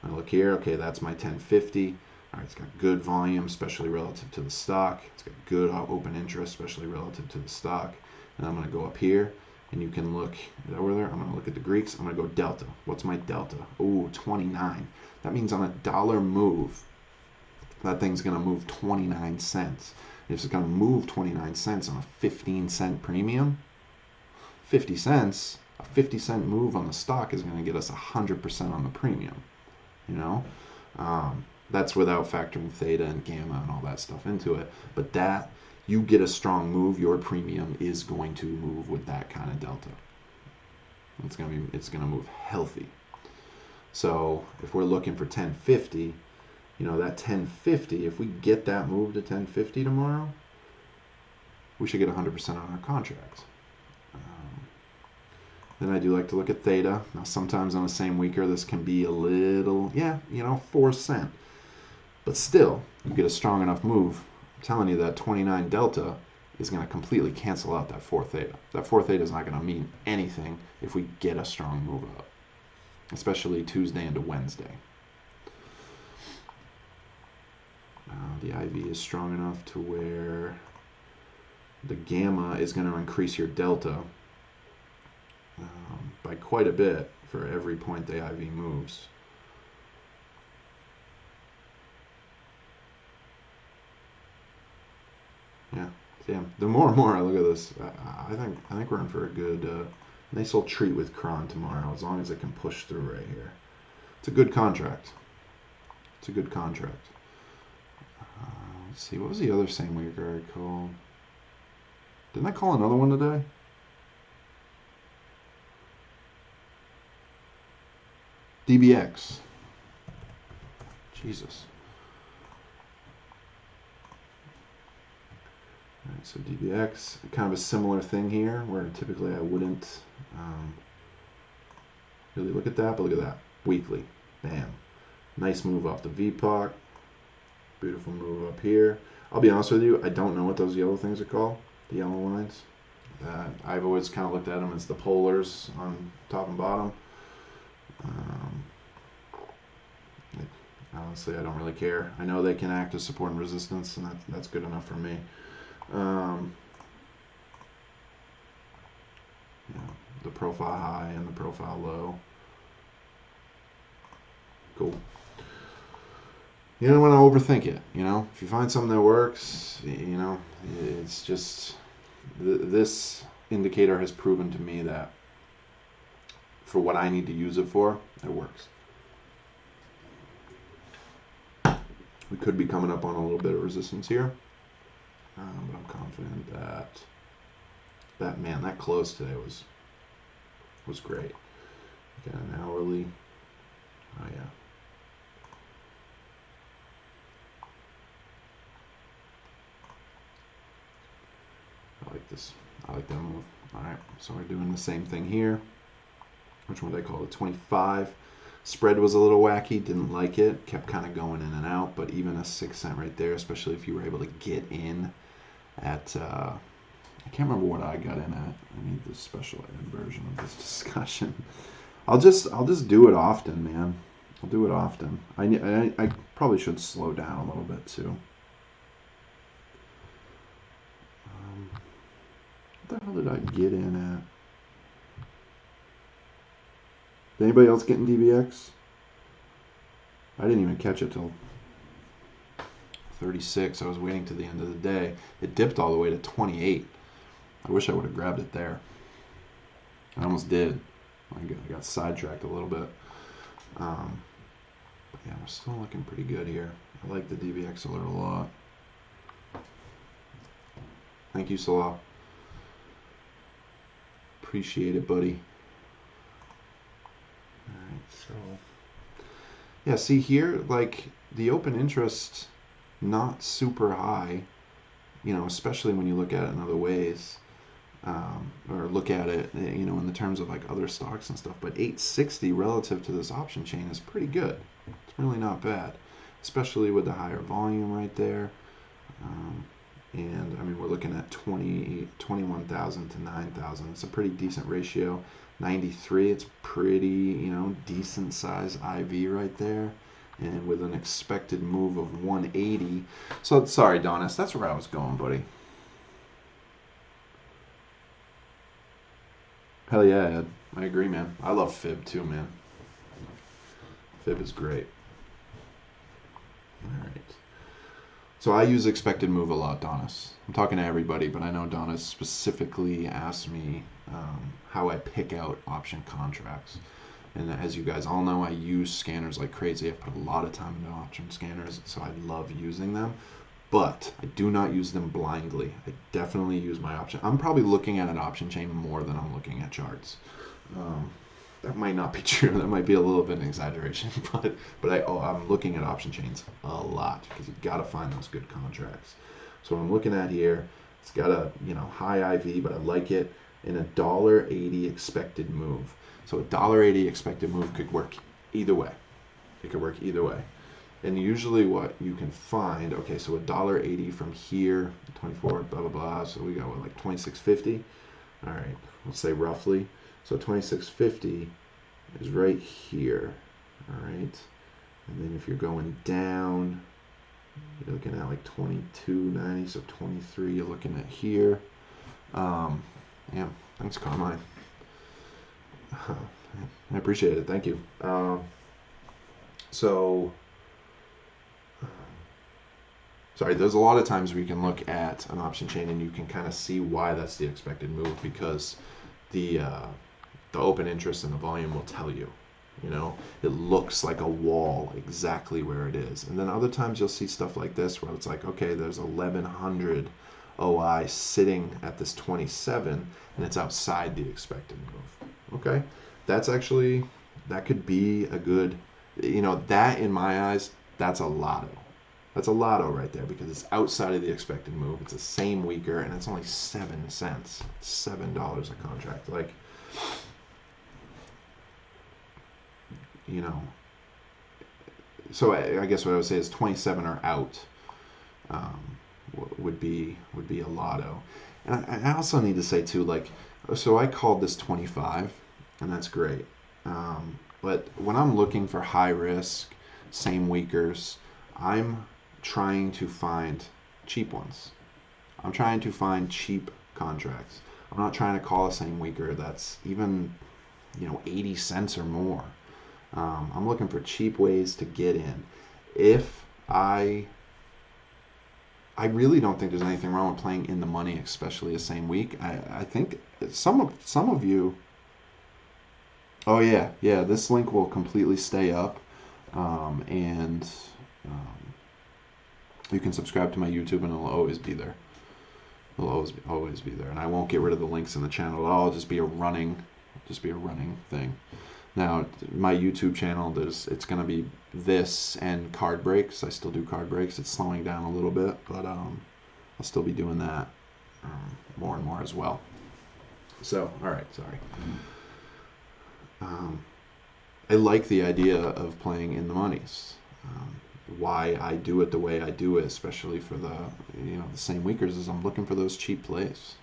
I look here, okay, that's my 1050. All right, it's got good volume, especially relative to the stock. It's got good open interest, especially relative to the stock. And I'm going to go up here, and you can look, is that over there? I'm going to look at the Greeks. I'm going to go delta. What's my delta? Oh, 29. That means on a dollar move, that thing's going to move 29 cents. If it's going to move 29 cents on a 15-cent premium, 50 cents, a 50-cent move on the stock is going to get us 100% on the premium, you know? That's without factoring theta and gamma and all that stuff into it. But that, you get a strong move, your premium is going to move with that kind of delta. It's going to move healthy. So if we're looking for 1050, you know, that 1050, if we get that move to 1050 tomorrow, we should get 100% on our contract. Then I do like to look at theta. Now sometimes on the same weeker, this can be a little, yeah, you know, 4 cent. But still, you get a strong enough move. I'm telling you that 29 delta is going to completely cancel out that 4 theta. That 4 theta is not going to mean anything if we get a strong move up, especially Tuesday into Wednesday. The IV is strong enough to where the gamma is going to increase your delta by quite a bit for every point the IV moves. Yeah, damn. The more and more I look at this, I think we're in for a good, nice little treat with Cron tomorrow, as long as it can push through right here. It's a good contract. It's a good contract. Let's see, what was the other same weeker I called? Didn't I call another one today? DBX. Jesus. All right, so DBX, kind of a similar thing here, where typically I wouldn't really look at that, but look at that. Weekly. Bam. Nice move off the VPOC. Beautiful move up here. I'll be honest with you, I don't know what those yellow things are called, the yellow lines. I've always kind of looked at them as the polars on top and bottom. Honestly, I don't really care. I know they can act as support and resistance, and that's good enough for me. The profile high and the profile low. Cool. You don't want to overthink it, you know? If you find something that works, you know, it's just, this indicator has proven to me that for what I need to use it for, it works. We could be coming up on a little bit of resistance here, but I'm confident that man, that close today was great. Got an hourly. Oh yeah. I like this. I like that move. All right, so we're doing the same thing here. Which one did I call it? 25. Spread was a little wacky. Didn't like it. Kept kind of going in and out. But even a 6 cent right there, especially if you were able to get in at. I can't remember what I got in at. I need the special ed version of this discussion. I'll just do it often, man. I'll do it often. I probably should slow down a little bit too. What the hell did I get in at? Did anybody else get in DBX? I didn't even catch it till 36. I was waiting to the end of the day. It dipped all the way to 28. I wish I would have grabbed it there. I almost did. I got sidetracked a little bit. But yeah, we're still looking pretty good here. I like the DBX alert a lot. Thank you, Salah. Appreciate it, buddy. Alright, so yeah, see here, like the open interest not super high, you know, especially when you look at it in other ways, or look at it, you know, in the terms of like other stocks and stuff. But 860 relative to this option chain is pretty good. It's really not bad, especially with the higher volume right there. And I mean, we're looking at 21,000 to 9,000. It's a pretty decent ratio. 93, it's pretty, you know, decent size IV right there. And with an expected move of 180. So, sorry, Donis, that's where I was going, buddy. Hell yeah, Ed. I agree, man. I love Fib too, man. Fib is great. All right. So I use expected move a lot, Donis. I'm talking to everybody, but I know Donis specifically asked me how I pick out option contracts. And as you guys all know, I use scanners like crazy. I've put a lot of time into option scanners, so I love using them. But I do not use them blindly. I definitely use my option. I'm probably looking at an option chain more than I'm looking at charts. That might not be true. That might be a little bit of an exaggeration, but I'm looking at option chains a lot because you got to find those good contracts. So what I'm looking at here, it's got a high IV, but I like it in a $1.80 expected move. So a $1.80 expected move could work either way. It could work either way. And usually what you can find, okay, so a $1.80 from here, 24, blah, blah, blah. So we got what, like 26.50? All right, let's say roughly. So 26.50 is right here, all right? And then if you're going down, you're looking at like 22.90, so 23 you're looking at here. Yeah, thanks, Carmine. I appreciate it, thank you. Sorry, there's a lot of times where you can look at an option chain and you can kind of see why that's the expected move, because the open interest and the volume will tell you. You know, it looks like a wall exactly where it is. And then other times you'll see stuff like this where it's like, okay, there's 1100 OI sitting at this 27 and it's outside the expected move. Okay, that's actually, that could be a good, you know, that in my eyes, that's a lotto. That's a lotto right there because it's outside of the expected move. It's the same weaker and it's only 7 cents. It's $7 a contract. Like, you know, so I guess what I would say is 27 or out would be a lotto. And I also need to say too, like, so I called this 25 and that's great. But when I'm looking for high risk, same weakers, I'm trying to find cheap ones. I'm trying to find cheap contracts. I'm not trying to call a same weaker that's even, you know, 80 cents or more. I'm looking for cheap ways to get in. If I really don't think there's anything wrong with playing in the money, especially the same week. I think some of you. Oh yeah, this link will completely stay up, and you can subscribe to my YouTube and it'll always be there. It'll always be there, and I won't get rid of the links in the channel. It'll just be a running thing. Now, my YouTube channel, it's going to be this and card breaks. I still do card breaks. It's slowing down a little bit, but I'll still be doing that more and more as well. So, all right, sorry. I like the idea of playing in the monies. Why I do it the way I do it, especially for the same weakers, is I'm looking for those cheap plays.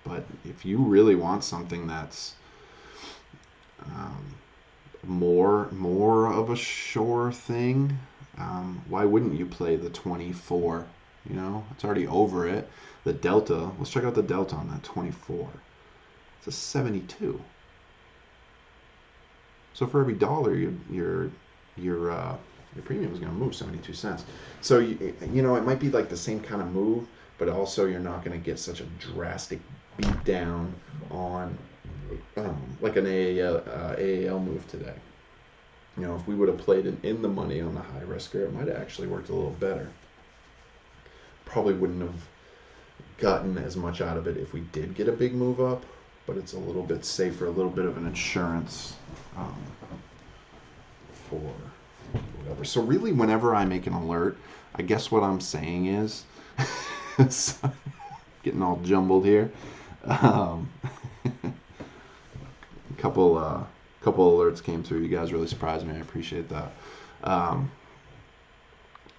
But if you really want something that's more of a sure thing, why wouldn't you play the 24 You know, it's already over it. The delta, let's check out the delta on that 24. It's a 72. So for every dollar, your premium is going to move 72 cents. So you know, it might be like the same kind of move, but also you're not going to get such a drastic beat down on like an AAL move today. You know, if we would have played in the money on the high risker, it might have actually worked a little better. Probably wouldn't have gotten as much out of it if we did get a big move up, but it's a little bit safer, a little bit of an insurance for whatever. So really, whenever I make an alert, I guess what I'm saying is, getting all jumbled here. Couple alerts came through. You guys really surprised me. I appreciate that.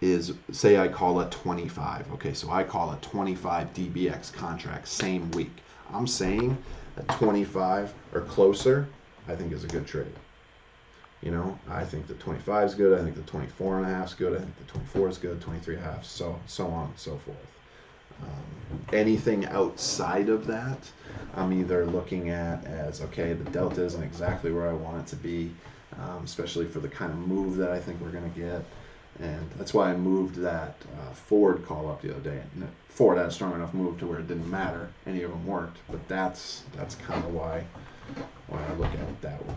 Is say I call a 25. Okay, so I call a 25 DBX contract same week. I'm saying a 25 or closer, I think is a good trade. You know, I think the 25 is good. I think the 24 and a half is good. I think the 24 is good. 23 and a half, so on and so forth. Anything outside of that, I'm either looking at as, okay, the delta isn't exactly where I want it to be, especially for the kind of move that I think we're going to get. And that's why I moved that Ford call up the other day. And Ford had a strong enough move to where it didn't matter. Any of them worked. But that's kind of why I look at it that way.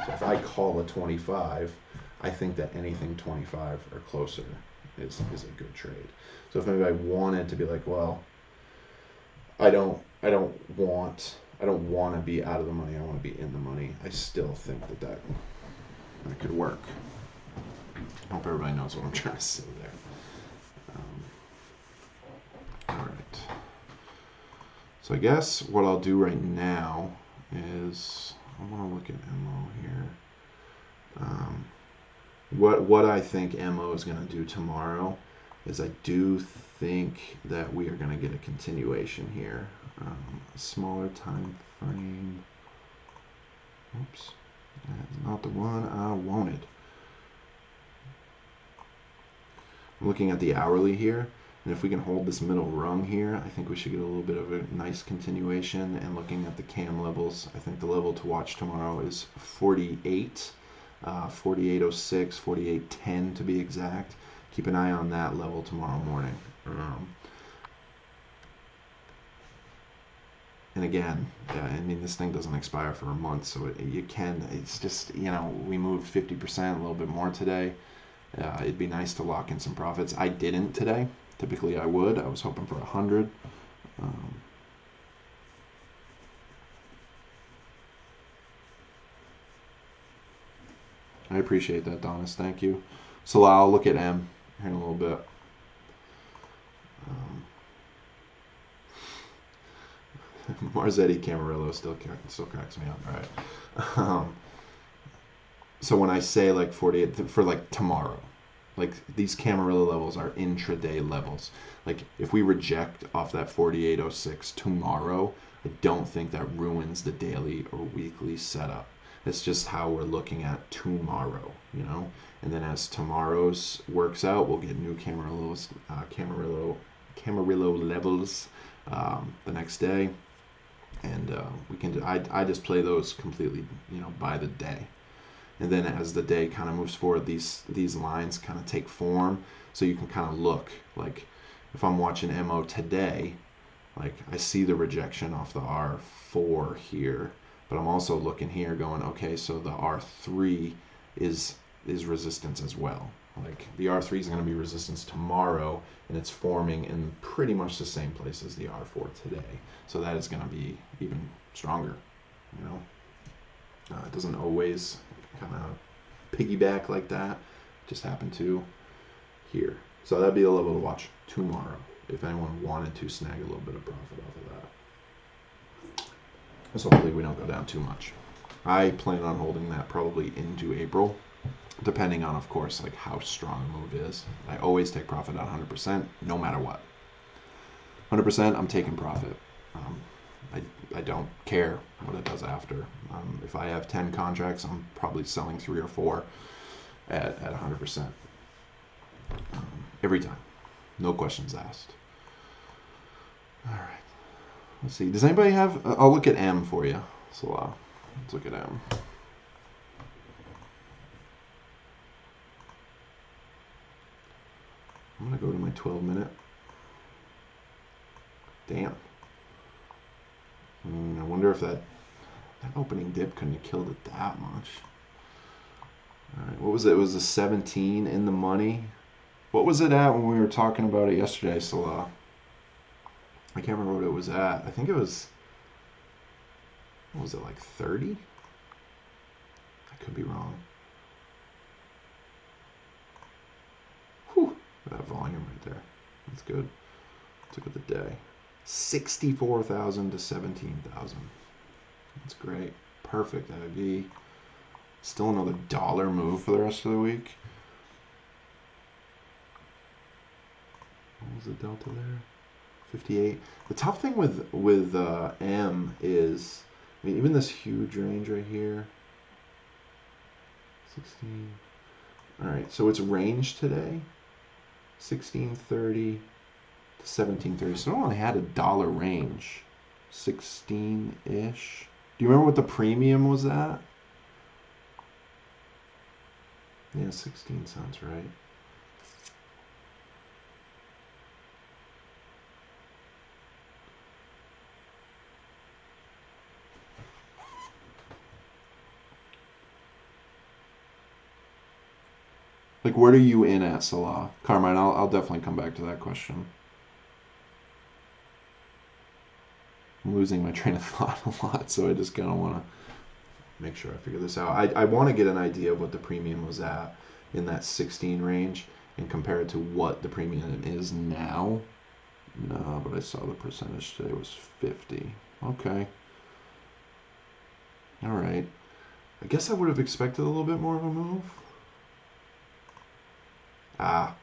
So if I call a 25, I think that anything 25 or closer is a good trade. So if anybody wanted to be like, well, I don't want to be out of the money. I want to be in the money. I still think that could work. I hope everybody knows what I'm trying to say there. All right. So I guess what I'll do right now is I want to look at MO here. What I think MO is going to do tomorrow is I do think that we are going to get a continuation here. A smaller time frame. Oops. That's not the one I wanted. I'm looking at the hourly here, and if we can hold this middle rung here, I think we should get a little bit of a nice continuation. And looking at the cam levels, I think the level to watch tomorrow is 48, 48.06, 48.10 to be exact. Keep an eye on that level tomorrow morning. And again, I mean, this thing doesn't expire for a month, so it's just, you know, we moved 50%, a little bit more today. It'd be nice to lock in some profits. I didn't today. Typically I would. I was hoping for 100. I appreciate that, Donis. Thank you. So I'll look at M here in a little bit. Marzetti Camarillo still cracks me up. All right. So when I say like 48 for like tomorrow, like these Camarillo levels are intraday levels. Like if we reject off that 48.06 tomorrow, I don't think that ruins the daily or weekly setup. It's just how we're looking at tomorrow, you know. And then as tomorrow's works out, we'll get new Camarillo levels the next day, and we can. I just play those completely, you know, by the day. And then as the day kind of moves forward, these lines kind of take form, so you can kind of look. Like if I'm watching MO today, like I see the rejection off the R4 here, but I'm also looking here going, okay, so the R3 is resistance as well. Like the R3 is going to be resistance tomorrow, and it's forming in pretty much the same place as the R4 today. So that is going to be even stronger, you know. It doesn't always kind of piggyback like that. Just happened to here. So that'd be a level to watch tomorrow if anyone wanted to snag a little bit of profit off of that. So hopefully we don't go down too much. I plan on holding that probably into April, depending on, of course, like how strong a move is. I always take profit at 100%, no matter what. 100%, I'm taking profit. I don't care what it does after. If I have 10 contracts, I'm probably selling 3 or 4 at 100% every time. No questions asked. All right. Let's see. Does anybody have? I'll look at M for you. So let's look at M. I'm gonna go to my 12-minute. Damn. I wonder if that opening dip couldn't have killed it that much. All right. What was it? It was a 17 in the money. What was it at when we were talking about it yesterday, Salah? I can't remember what it was at. I think it was. What was it, like 30? I could be wrong. Whew, that volume right there. That's good. Took it the day. 64,000 to 17,000. That's great. Perfect IV. Still another dollar move for the rest of the week. What was the delta there? 58. The tough thing with M is, I mean, even this huge range right here. 16. All right, so it's range today. 1630 to 1730. So it only had a dollar range. 16-ish. Do you remember what the premium was at? Yeah, 16 sounds right. Like, where are you in at, Salah? Carmine, I'll definitely come back to that question. I'm losing my train of thought a lot, so I just kind of want to make sure I figure this out. I want to get an idea of what the premium was at in that 16 range and compare it to what the premium is now. No, but I saw the percentage today was 50. Okay. All right. I guess I would have expected a little bit more of a move. A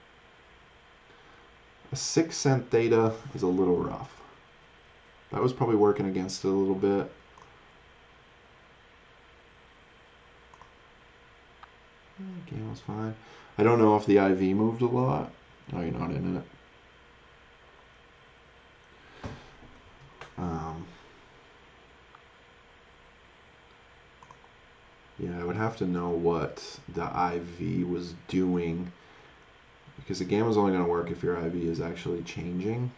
6-cent theta is a little rough. That was probably working against it a little bit. Game was fine. I don't know if the IV moved a lot. Oh, you're not in it. Yeah, I would have to know what the IV was doing, because the game is only going to work if your IV is actually changing.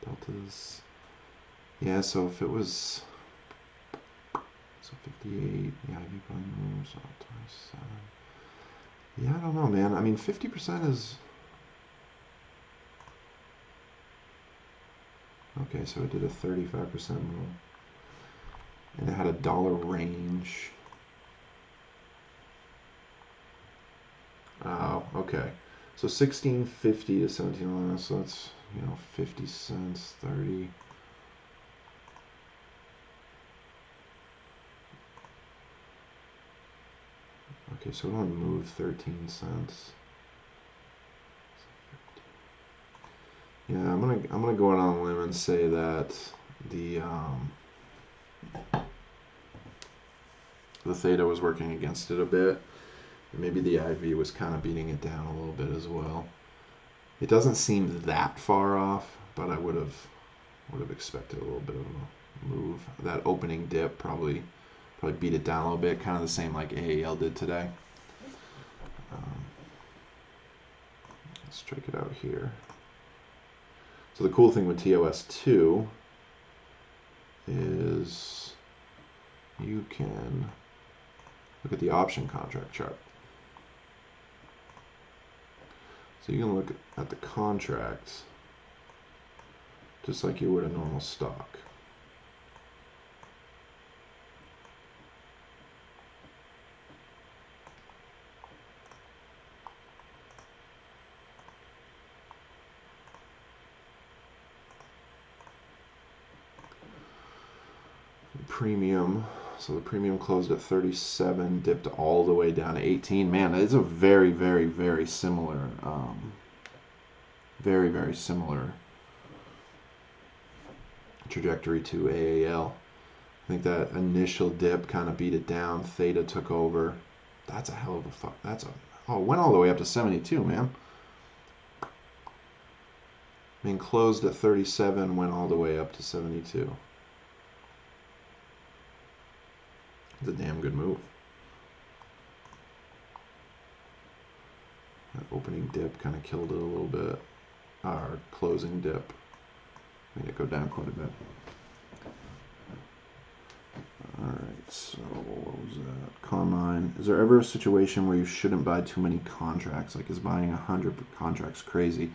Deltas. Yeah, so if it was... So 58, yeah, IV probably moves out 27. Yeah, I don't know, man. I mean, 50% is... Okay, so it did a 35% move. And it had a dollar range. Oh, okay. So 1650 to 17, so that's, 50 cents, 30. Okay, so it only moved 13 cents. Yeah, I'm gonna go out on a limb and say that the theta was working against it a bit. Maybe the IV was kind of beating it down a little bit as well. It doesn't seem that far off, but I would have expected a little bit of a move. That opening dip probably beat it down a little bit, kind of the same like AAL did today. Let's check it out here. So the cool thing with TOS2 is you can look at the option contract chart. So you can look at the contracts just like you would a normal stock. Premium, so the premium closed at 37, dipped all the way down to 18. Man, that is a very, very, very similar, very, very similar trajectory to AAL. I think that initial dip kind of beat it down. Theta took over. That's a hell of a fuck. That's a Oh, it went all the way up to 72, man. I mean, closed at 37, went all the way up to 72. It's a damn good move. That opening dip kind of killed it a little bit. Our closing dip made it go down quite a bit. Alright, so what was that? Carmine. Is there ever a situation where you shouldn't buy too many contracts? Like, is buying 100 contracts crazy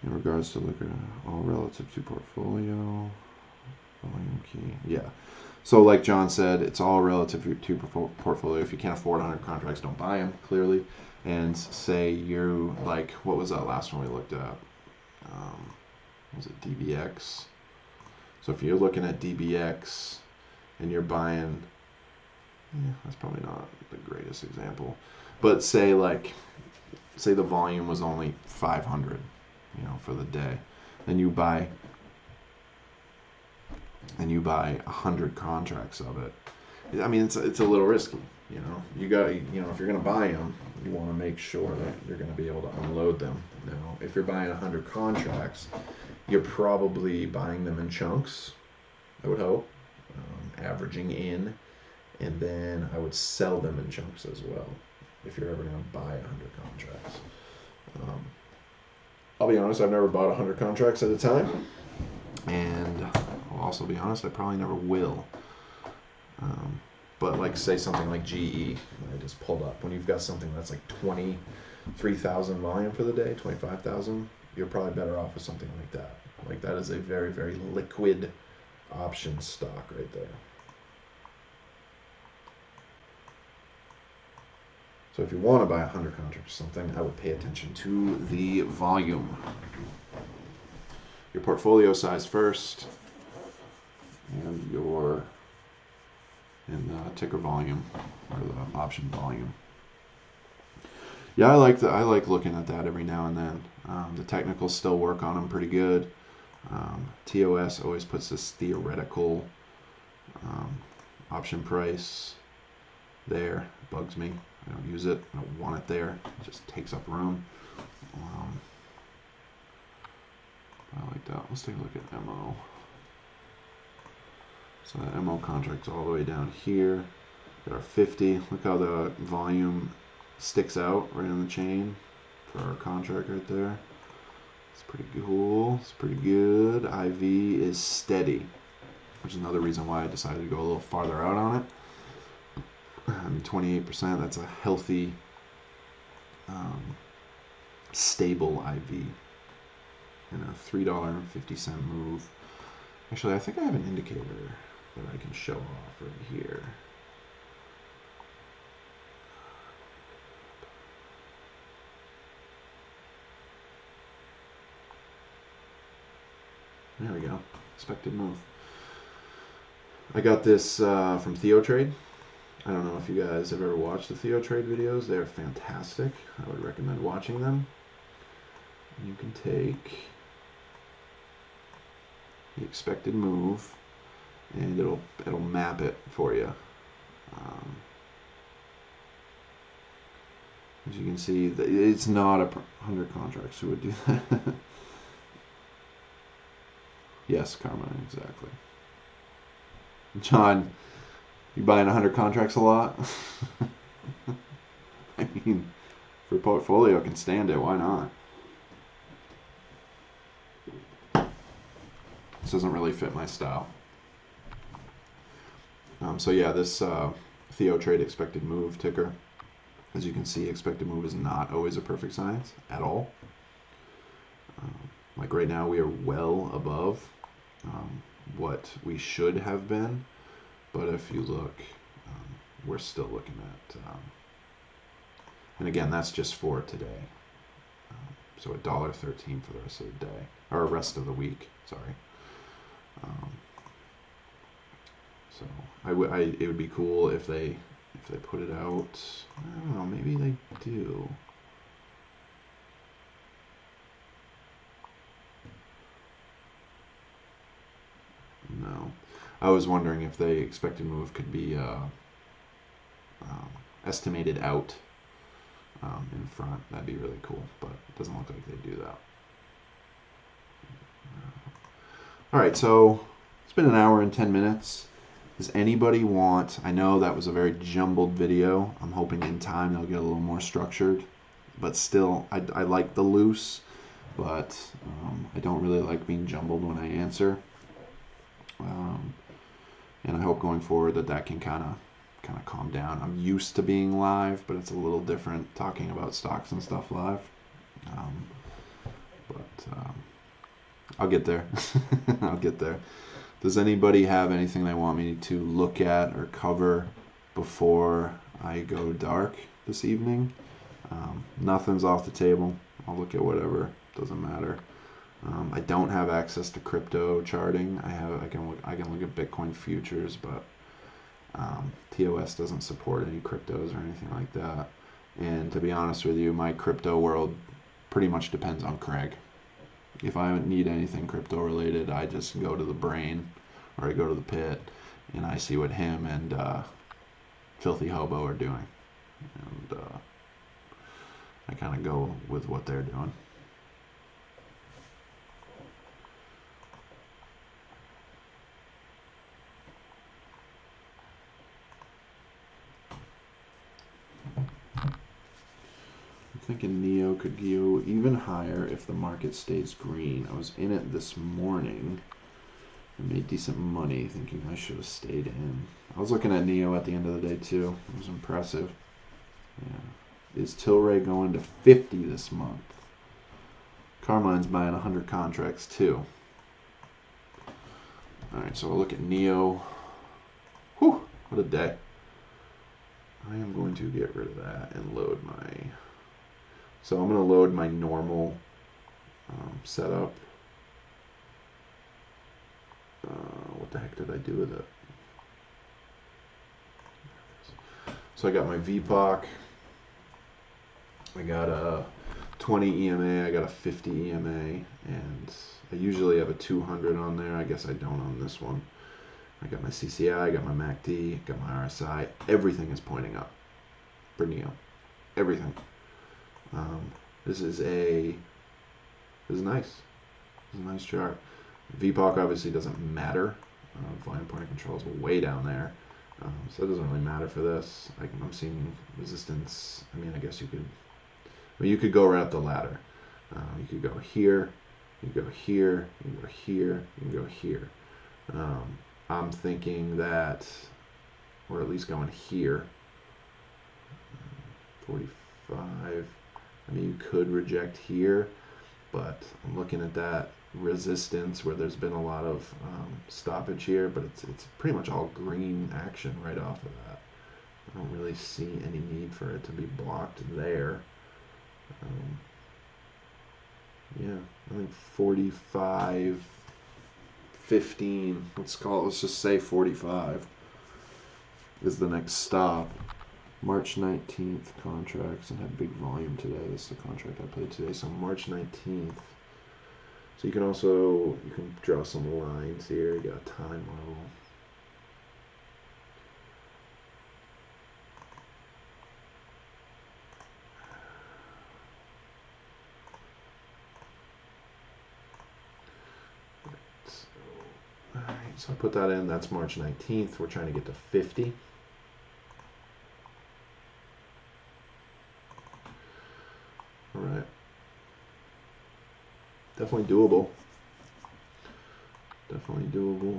in regards to liquor? All relative to portfolio. Volume key. Yeah. So like John said, it's all relative to portfolio. If you can't afford 100 contracts, don't buy them, clearly. And say you, like, what was that last one we looked at? Was it DBX? So if you're looking at DBX and you're buying, that's probably not the greatest example, but say the volume was only 500, for the day, then you buy 100 contracts of it. I mean, it's a little risky. You got to, if you're going to buy them, you want to make sure that you're going to be able to unload them. Now, if you're buying 100 contracts, you're probably buying them in chunks, I would hope, averaging in, and then I would sell them in chunks as well, if you're ever going to buy 100 contracts. I'll be honest, I've never bought 100 contracts at a time, and I'll also be honest, I probably never will. But like, say something like GE, I just pulled up. When you've got something that's like 23,000 volume for the day, 25,000, you're probably better off with something like that. Like, that is a very, very liquid option stock right there. So if you want to buy 100 contracts or something, I would pay attention to the volume. Your portfolio size first, and the ticker volume, or the option volume. Yeah, I like looking at that every now and then. The technicals still work on them pretty good. TOS always puts this theoretical option price there. It bugs me. I don't use it. I don't want it there. It just takes up room. I like that. Let's take a look at MO. So that MO contract's all the way down here. Got our 50. Look how the volume sticks out right on the chain for our contract right there. It's pretty cool. It's pretty good. IV is steady, which is another reason why I decided to go a little farther out on it. I mean, 28%, that's a healthy, stable IV. And a $3.50 move. Actually, I think I have an indicator that I can show off right here. There we go. Expected move. I got this from TheoTrade. I don't know if you guys have ever watched the TheoTrade videos. They're fantastic. I would recommend watching them. You can take the expected move, and it'll map it for you. As you can see, it's not 100 contracts who would do that. Yes, Carmine, exactly. John, you buying 100 contracts a lot? I mean, if your portfolio can stand it, why not? This doesn't really fit my style. So yeah, this TheoTrade expected move ticker. As you can see, expected move is not always a perfect science at all. Like right now, we are well above what we should have been. But if you look, we're still looking at, and again, that's just for today. So $1.13 for the rest of the day, or rest of the week, sorry. So it would be cool if they put it out. I don't know, maybe they do. No. I was wondering if the expected move could be estimated out in front. That'd be really cool, but it doesn't look like they do that. All right, so it's been an hour and 10 minutes. Does anybody want, I know that was a very jumbled video. I'm hoping in time they'll get a little more structured, but still, I like the loose, but I don't really like being jumbled when I answer. And I hope going forward that can kind of calm down. I'm used to being live, but it's a little different talking about stocks and stuff live. But I'll get there. I'll get there. Does anybody have anything they want me to look at or cover before I go dark this evening? Nothing's off the table. I'll look at whatever. Doesn't matter. I don't have access to crypto charting. I can look at Bitcoin futures, but TOS doesn't support any cryptos or anything like that. And to be honest with you, my crypto world pretty much depends on Craig. If I need anything crypto related, I just go to the brain or I go to the pit and I see what him and Filthy Hobo are doing. And I kind of go with what they're doing. Thinking Neo could go even higher if the market stays green. I was in it this morning and made decent money, thinking I should have stayed in. I was looking at Neo at the end of the day too. It was impressive. Yeah. Is Tilray going to 50 this month? Carmine's buying 100 contracts too. Alright, so we'll look at Neo. Whew, what a day. I am going to get rid of that and load my... So I'm going to load my normal setup. What the heck did I do with it? So I got my VPOC. I got a 20 EMA. I got a 50 EMA. And I usually have a 200 on there. I guess I don't on this one. I got my CCI. I got my MACD. Got my RSI. Everything is pointing up for Neo. Everything. This is nice. This is a nice chart. VPOC obviously doesn't matter. Volume point of control is way down there, so it doesn't really matter for this. I'm seeing resistance. I mean, I guess you could go right up the ladder. You could go here. You can go here. You can go here. You can go here. I'm thinking that we're at least going here. 45. I mean, you could reject here, but I'm looking at that resistance where there's been a lot of stoppage here, but it's pretty much all green action right off of that. I don't really see any need for it to be blocked there. Yeah, I think 45, 15, let's just say 45 is the next stop. March 19th contracts and had big volume today. This is the contract I played today. So March 19th. So you can draw some lines here. You got a time level. All right, so I put that in. That's March 19th. We're trying to get to 50. Alright. Definitely doable. Definitely doable.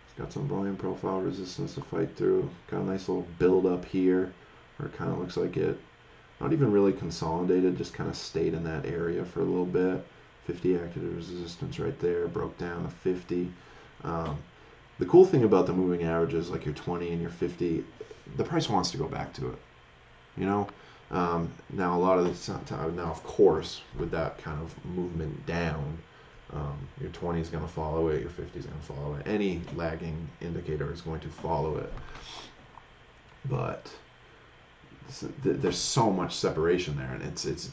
It's got some volume profile resistance to fight through. Got a nice little build up here, where it kind of looks like it not even really consolidated, just kind of stayed in that area for a little bit. 50 active resistance right there, broke down to 50. The cool thing about the moving averages, like your 20 and your 50, the price wants to go back to it. You know? Now a lot of the now of course with that kind of movement down, your 20 is going to follow it, your 50 is going to follow it, any lagging indicator is going to follow it, but there's so much separation there, and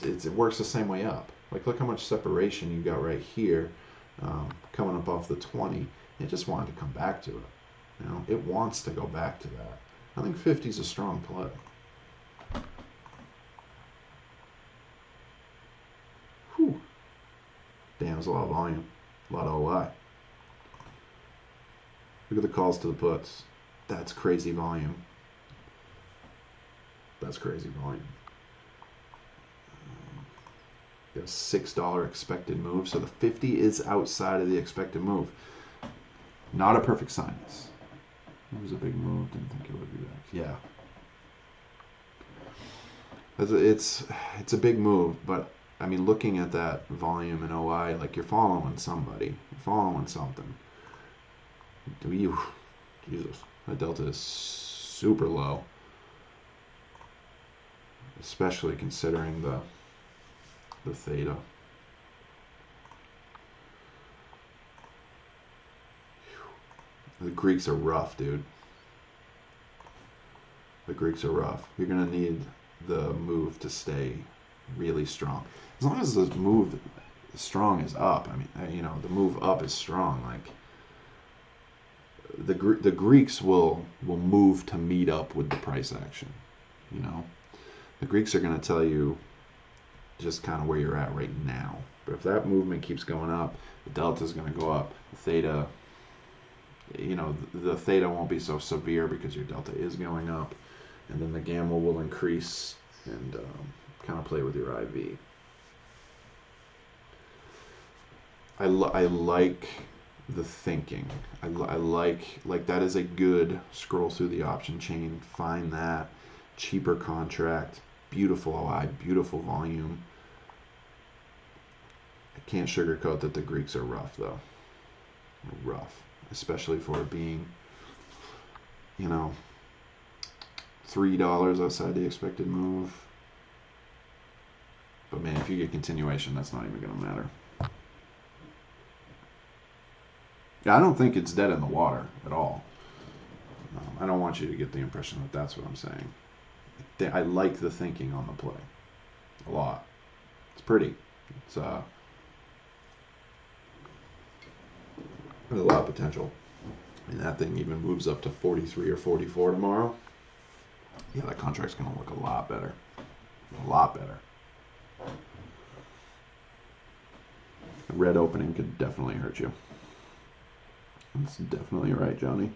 it works the same way up. Like, look how much separation you got right here, coming up off the 20. It just wanted to come back to it. You know, it wants to go back to that. I think 50 is a strong play. That's a lot of volume, a lot of OI. Look at the calls to the puts. That's crazy volume. That's crazy volume. Got a $6 expected move, so the 50 is outside of the expected move. Not a perfect sign. It was a big move. Didn't think it would be back. Yeah. It's a big move, but I mean, looking at that volume and OI, like you're following somebody, you're following something. Jesus, that delta is super low, especially considering the theta. The Greeks are rough, dude. The Greeks are rough. You're gonna need the move to stay really strong. As long as the move strong is up. I mean, you know, the move up is strong. Like the Greeks will move to meet up with the price action. You know, the Greeks are gonna tell you just kind of where you're at right now. But if that movement keeps going up, the delta is going to go up. The theta, you know, the theta won't be so severe because your delta is going up, and then the gamma will increase and kind of play with your IV. I like the thinking. I like that is a good scroll through the option chain. Find that cheaper contract. Beautiful OI, beautiful volume. I can't sugarcoat that the Greeks are rough, though. Rough, especially for it being, you know, $3 outside the expected move. But man, if you get continuation, that's not even going to matter. Yeah, I don't think it's dead in the water at all. I don't want you to get the impression that that's what I'm saying. I like the thinking on the play a lot. It's pretty. It's a lot of potential. And that thing even moves up to 43 or 44 tomorrow. Yeah, that contract's going to look a lot better. A lot better. A red opening could definitely hurt you. That's definitely right, Johnny.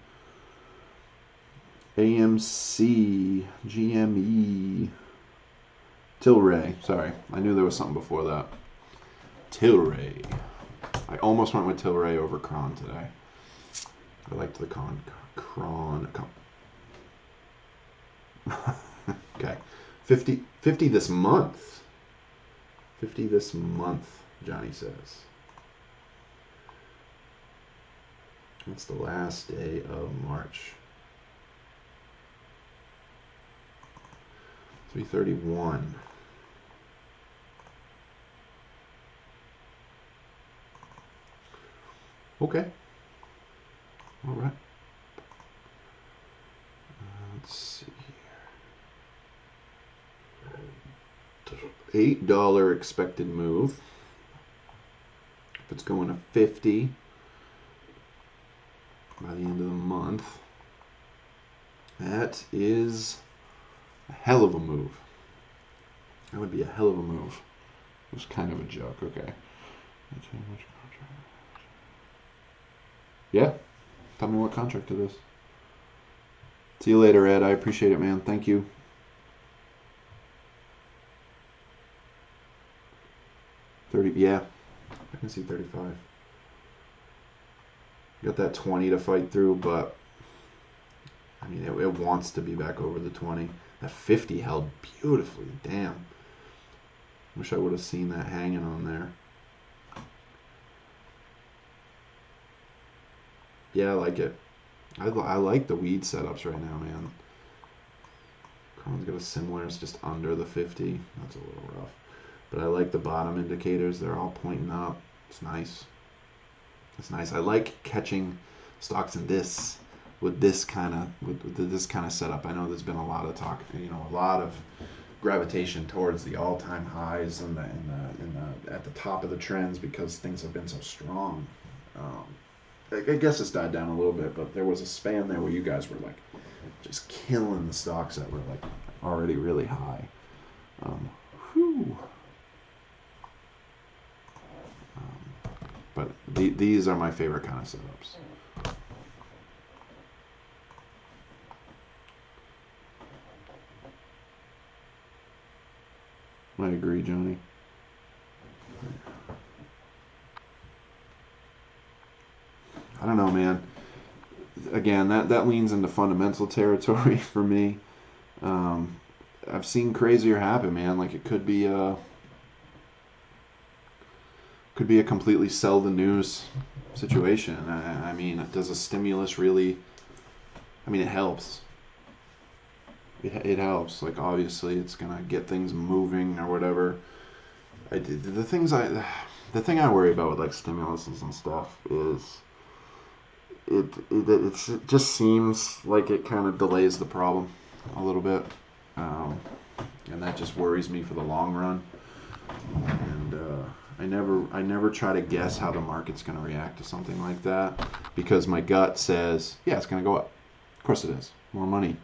AMC, GME, Tilray. Sorry, I knew there was something before that. Tilray. I almost went with Tilray over Cron today. I liked the Cron. Okay. 50 this month. 50 this month, Johnny says. It's the last day of March. 331. Okay. All right. Let's see here. $8 expected move. If it's going to 50 by the end of the month, that is a hell of a move. That would be a hell of a move. It was kind of a joke. Okay. Yeah. Tell me what contract it is. See you later, Ed. I appreciate it, man. Thank you. Yeah. I can see 35. Got that 20 to fight through, but I mean, it wants to be back over the 20. That 50 held beautifully. Damn. Wish I would have seen that hanging on there. Yeah, I like it. I like the weed setups right now, man. Cron's got a similar, it's just under the 50. That's a little rough. But I like the bottom indicators. They're all pointing up. It's nice. It's nice. I like catching stocks in this with this kind of setup. I know there's been a lot of talk, you know, a lot of gravitation towards the all-time highs and at the top of the trends because things have been so strong. I guess it's died down a little bit, but there was a span there where you guys were like just killing the stocks that were like already really high. But these are my favorite kind of setups. I agree, Johnny. I don't know, man. Again, that leans into fundamental territory for me. I've seen crazier happen, man. Like it could be a completely sell the news situation. I mean, does a stimulus really? I mean, it helps. It helps. Like obviously, it's gonna get things moving or whatever. The thing I worry about with like stimuluses and stuff is it just seems like it kind of delays the problem a little bit, and that just worries me for the long run. And I never try to guess how the market's going to react to something like that because my gut says, yeah, it's going to go up. Of course it is. More money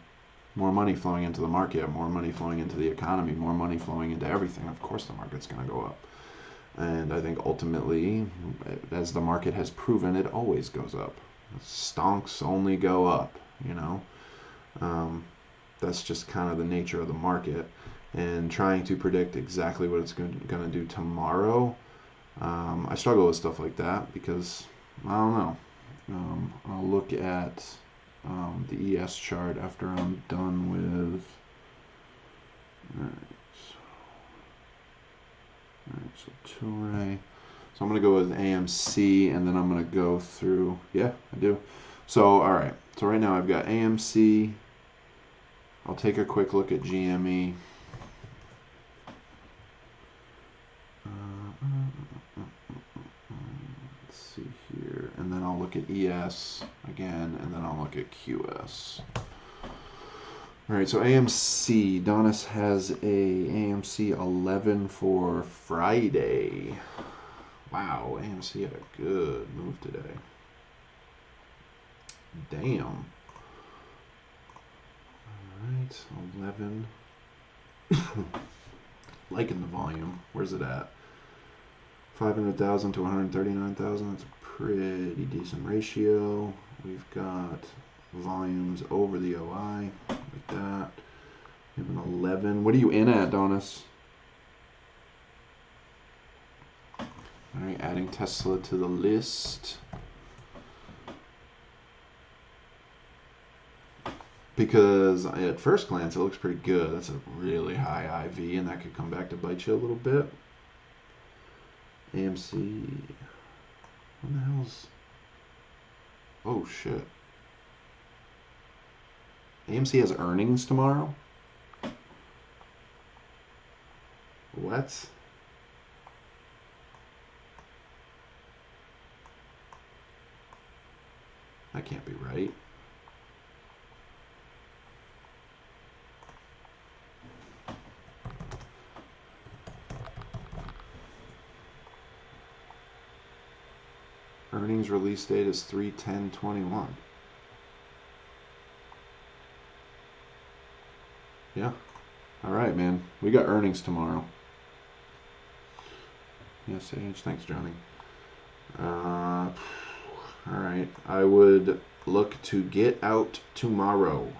flowing into the market, more money flowing into the economy, more money flowing into everything. Of course the market's going to go up. And I think ultimately, as the market has proven, it always goes up. Stonks only go up, you know. That's just kind of the nature of the market. And trying to predict exactly what it's going to do tomorrow, I struggle with stuff like that because I don't know. I'll look at the ES chart after I'm done with. All right, so Tilray. So I'm going to go with AMC, and then I'm going to go through. Yeah, I do. So, all right. So right now I've got AMC. I'll take a quick look at GME. Let's see here. And then I'll look at ES again, and then I'll look at QS. All right, so AMC. Donis has a AMC 11 for Friday. Wow, AMC had a good move today. Damn. All right, 11. Liking the volume. Where's it at? 500,000 to 139,000. That's a pretty decent ratio. We've got volumes over the OI, like that. We have an 11. What are you in at, Donis? All right, adding Tesla to the list. Because at first glance, it looks pretty good. That's a really high IV, and that could come back to bite you a little bit. AMC. What the hell's... Oh, shit. AMC has earnings tomorrow? What? That can't be right. Earnings release date is 3/10/21. Yeah. All right, man. We got earnings tomorrow. Yes, Age. Thanks, Johnny. All right. I would look to get out tomorrow.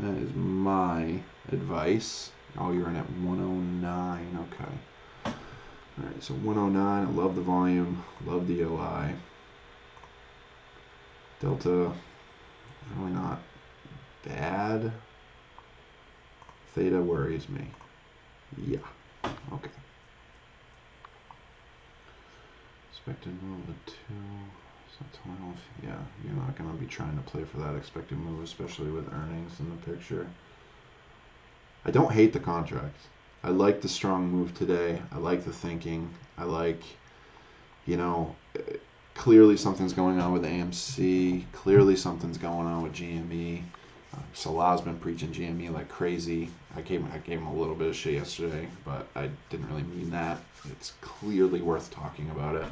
That is my advice. Oh, you're in at 109. Okay. All right, so 109. I love the volume. Love the OI. Delta, really not bad. Theta worries me. Yeah. Okay. Expected move at 2. So 12. Yeah, you're not going to be trying to play for that expected move, especially with earnings in the picture. I don't hate the contract. I like the strong move today. I like the thinking. I like, you know, clearly something's going on with AMC. Clearly something's going on with GME. Salah's been preaching GME like crazy. I gave him a little bit of shit yesterday, but I didn't really mean that. It's clearly worth talking about it.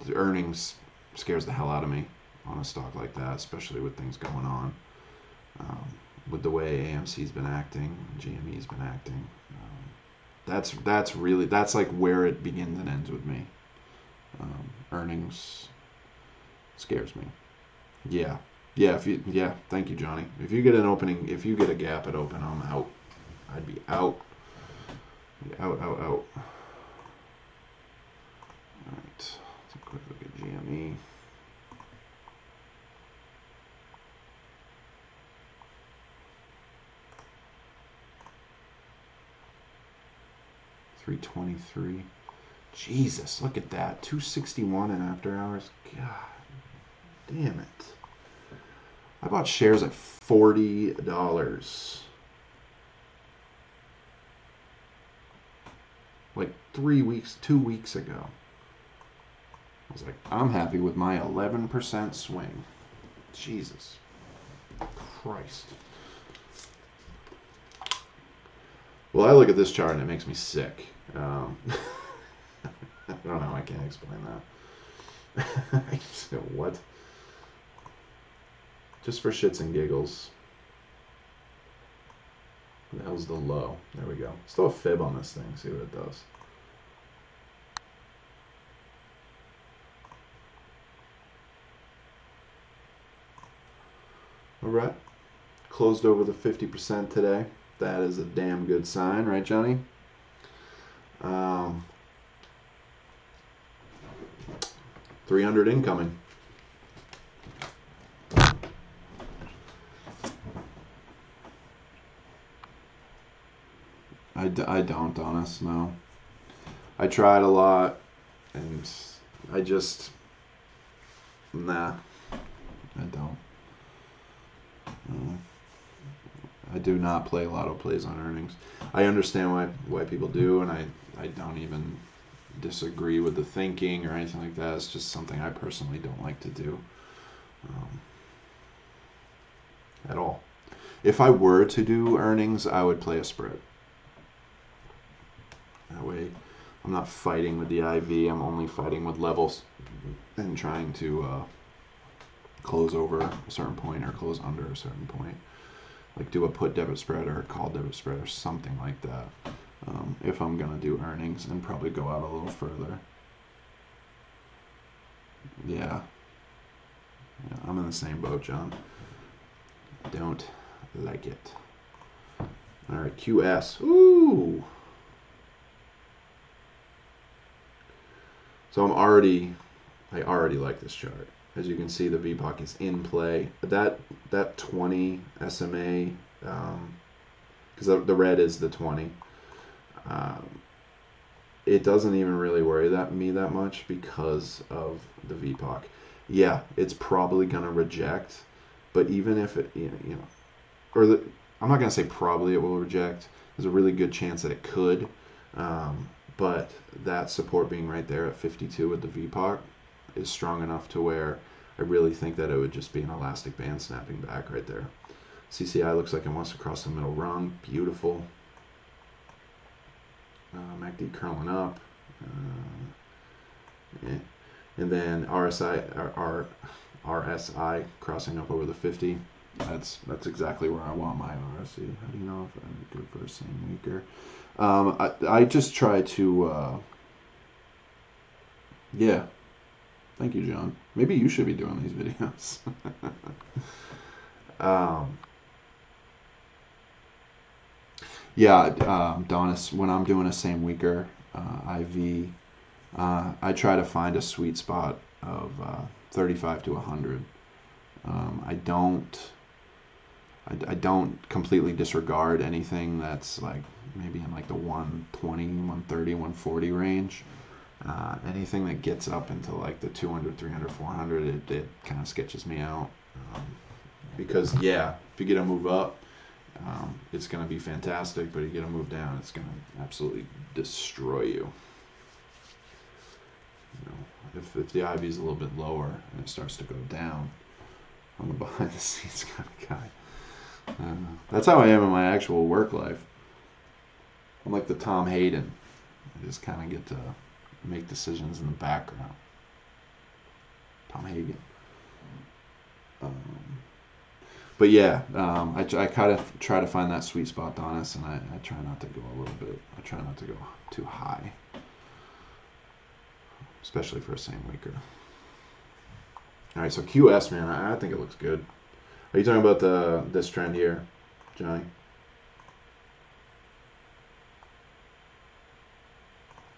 The earnings scares the hell out of me on a stock like that, especially with things going on. With the way AMC's been acting, GME's been acting. That's like where it begins and ends with me. Earnings scares me. Yeah. Yeah, thank you, Johnny. If you get an opening, if you get a gap at open, I'm out. I'd be out. Out. All right. Let's take a quick look at GME. $323. Jesus, look at that. 261 in after hours. God damn it. I bought shares at $40. Like 2 weeks ago. I was like, I'm happy with my 11% swing. Jesus Christ. Well, I look at this chart and it makes me sick. I don't know. I can't explain that. What? Just for shits and giggles. What the hell's the low? There we go. Still a fib on this thing. See what it does. All right. Closed over the 50% today. That is a damn good sign, right, Johnny? 300 incoming. I don't, honest, no. I tried a lot, and I just, nah, I don't. I do not play lotto plays on earnings. I understand why people do, and I don't even disagree with the thinking or anything like that. It's just something I personally don't like to do at all. If I were to do earnings, I would play a spread. That way I'm not fighting with the IV. I'm only fighting with levels and trying to close over a certain point or close under a certain point. Like do a put debit spread or a call debit spread or something like that. If I'm going to do earnings and probably go out a little further. Yeah, I'm in the same boat, John. Don't like it. All right, QS. Ooh. So I already like this chart. As you can see, the VPOC is in play. That 20 SMA, because the red is the 20. It doesn't even really worry me that much because of the VPOC. Yeah, it's probably gonna reject, but even if it, I'm not gonna say probably it will reject. There's a really good chance that it could, but that support being right there at 52 with the VPOC is strong enough to where I really think that it would just be an elastic band snapping back right there. CCI looks like it wants to cross the middle rung. Beautiful. MACD curling up. And then RSI crossing up over the 50. That's exactly where I want my RSI. How do you know if I'm good for the same weaker? I just try to yeah. Thank you, John. Maybe you should be doing these videos. Yeah, Donis, when I'm doing a same weaker IV, I try to find a sweet spot of 35 to 100. I don't completely disregard anything that's like maybe in like the 120, 130, 140 range. Anything that gets up into like the 200, 300, 400, it kind of sketches me out. Because, yeah, if you get a move up, it's going to be fantastic, but you get a move down, it's going to absolutely destroy you. If the IV is a little bit lower and it starts to go down, I'm a behind the scenes kind of guy. That's how I am in my actual work life. I'm like the Tom Hayden. I just kind of get to make decisions in the background. Tom Hagen. But yeah, I kind of try to find that sweet spot, Donis, and I try not to go a little bit. I try not to go too high, especially for a same weeker. All right, so QS, man, I think it looks good. Are you talking about this trend here, Johnny?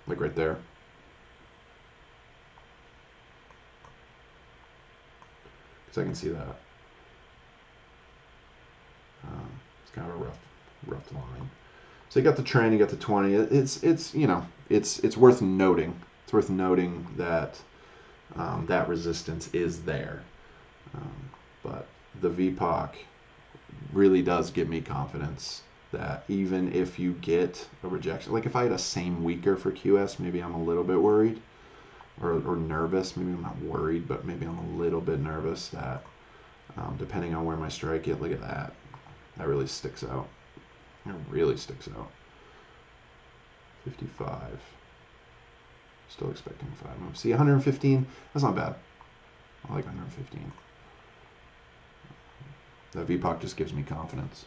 Like right there? Because I can see that. It's kind of a rough line. So you got the trend, you got the 20. It's you know, it's worth noting. It's worth noting that that resistance is there. But the VPOC really does give me confidence that even if you get a rejection, like if I had a same weaker for QS, maybe I'm a little bit worried or nervous. Maybe I'm not worried, but maybe I'm a little bit nervous that depending on where my strike is, look at that. That really sticks out. It really sticks out. 55. Still expecting 5 moves. See, 115, that's not bad. I like 115. That VPOC just gives me confidence.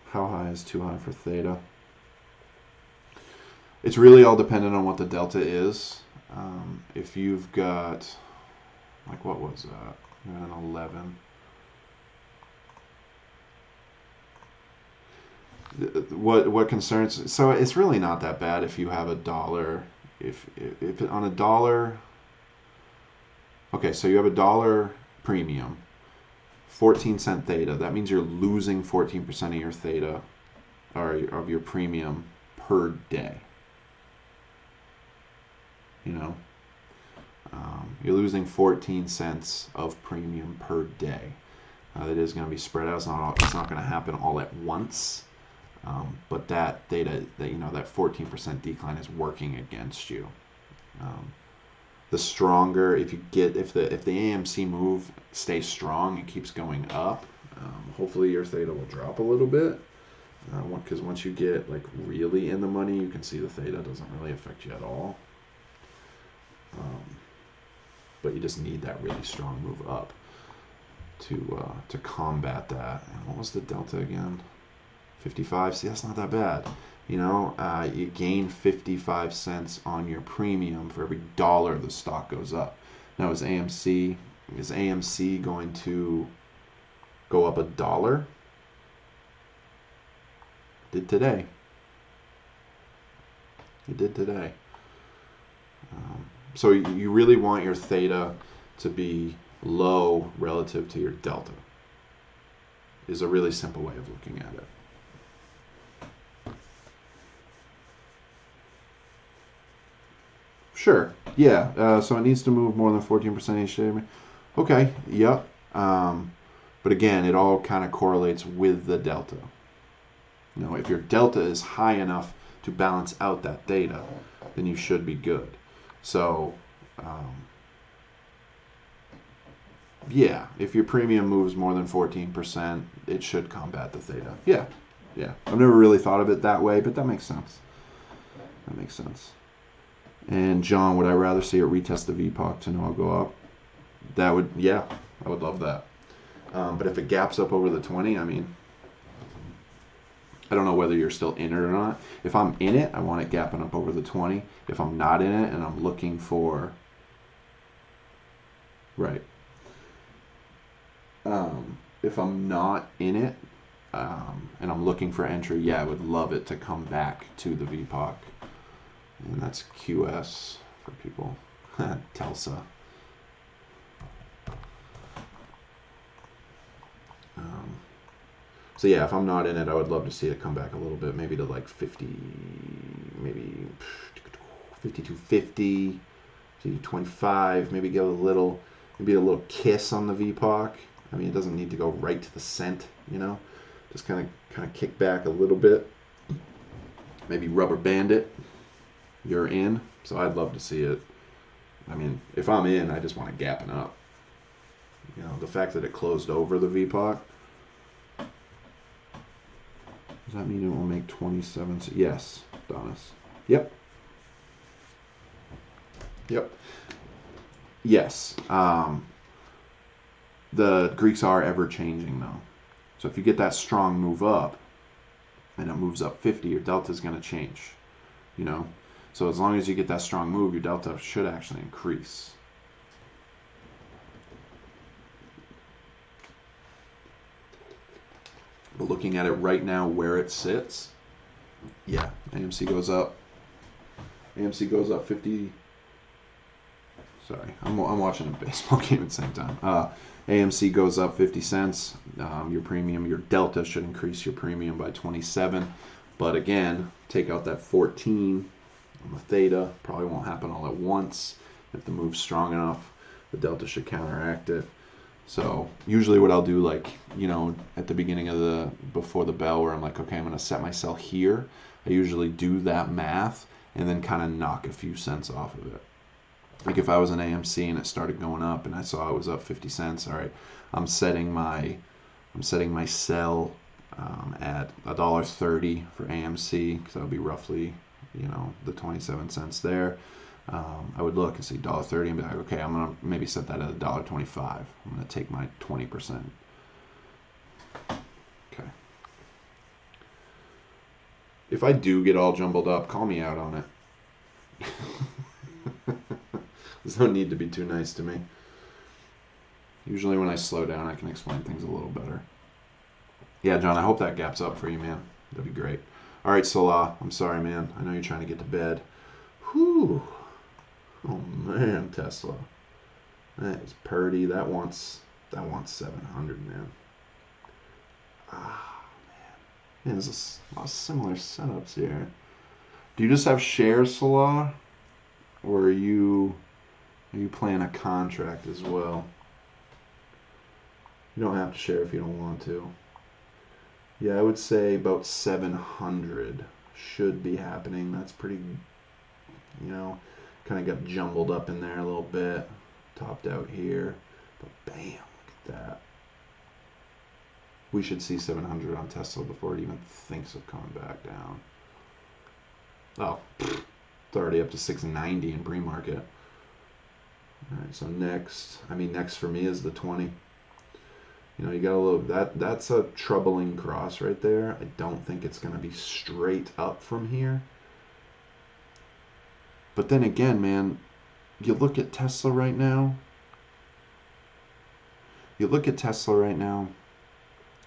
How high is too high for Theta? It's really all dependent on what the delta is. If you've got, like, what was that? An 11. What concerns? So it's really not that bad if you have a dollar. If on a dollar. Okay, so you have a dollar premium, 14-cent theta. That means you're losing 14% of your theta, or of your premium per day. You know, you're losing 14 cents of premium per day. That is going to be spread out. It's not going to happen all at once. But that theta, that 14% decline is working against you. The stronger, if the AMC move stays strong and keeps going up, hopefully your theta will drop a little bit. Because once you get like really in the money, you can see the theta doesn't really affect you at all. But you just need that really strong move up to combat that. And what was the delta again? 55. See, that's not that bad. You know, you gain 55 cents on your premium for every dollar the stock goes up. Now, is AMC going to go up $1? Did today. It did today. So you really want your theta to be low relative to your delta. Is a really simple way of looking at it. Sure. Yeah. So it needs to move more than 14% each day. Okay. Yep. But again, it all kind of correlates with the delta. You know, if your delta is high enough to balance out that theta, then you should be good. So, yeah, if your premium moves more than 14%, it should combat the theta. Yeah. Yeah. I've never really thought of it that way, but that makes sense. That makes sense. And John, would I rather see it retest the VPOC to know I'll go up? That would, yeah, I would love that. But if it gaps up over the 20, I mean, I don't know whether you're still in it or not. If I'm in it, I want it gapping up over the 20. If I'm not in it and I'm looking for, right. If I'm not in it and I'm looking for entry, yeah, I would love it to come back to the VPOC. And that's QS for people. Telsa. So yeah, if I'm not in it, I would love to see it come back a little bit, maybe to like 50, maybe 52.50, 25, maybe give a little, maybe a little kiss on the VPOC. I mean, it doesn't need to go right to the cent, you know, just kind of kick back a little bit, maybe rubber band it. You're in, so I'd love to see it. I mean, if I'm in, I just want it gapping up. You know, the fact that it closed over the VPOC. Does that mean it will make 27? Yes, Donis. Yep. Yep. Yes. The Greeks are ever changing though. So if you get that strong move up and it moves up 50, your delta is going to change. You know? So as long as you get that strong move, your delta should actually increase. But looking at it right now where it sits, yeah, AMC goes up. AMC goes up 50. Sorry, I'm watching a baseball game at the same time. AMC goes up 50 cents. Your premium, your delta should increase your premium by 27. But again, take out that 14 on the theta. Probably won't happen all at once. If the move's strong enough, the delta should counteract it. So usually what I'll do, like, you know, at the beginning of the, before the bell, where I'm like, okay, I'm going to set myself here. I usually do that math and then kind of knock a few cents off of it. Like if I was an AMC and it started going up and I saw it was up 50 cents, all right, I'm setting my sell at $1.30 for AMC, because that'll be roughly, you know, the 27 cents there. I would look and see $1.30 and be like, okay, I'm gonna maybe set that at $1.25. I'm gonna take my 20%. Okay. If I do get all jumbled up, call me out on it. There's no need to be too nice to me. Usually when I slow down, I can explain things a little better. Yeah, John, I hope that gaps up for you, man. That'd be great. All right, Salah, I'm sorry, man. I know you're trying to get to bed. Whew. Oh, man, Tesla. That is purdy. That wants 700, man. Ah, man. There's a lot of similar setups here. Do you just have shares, Salah? Or are you playing a contract as well? You don't have to share if you don't want to. Yeah, I would say about 700 should be happening. That's pretty, you know, kind of got jumbled up in there a little bit. Topped out here. But bam, look at that. We should see 700 on Tesla before it even thinks of coming back down. Oh, it's already up to 690 in pre-market. All right, so next for me is the 20. You know, you got a little, that's a troubling cross right there. I don't think it's going to be straight up from here. But then again, man, you look at Tesla right now.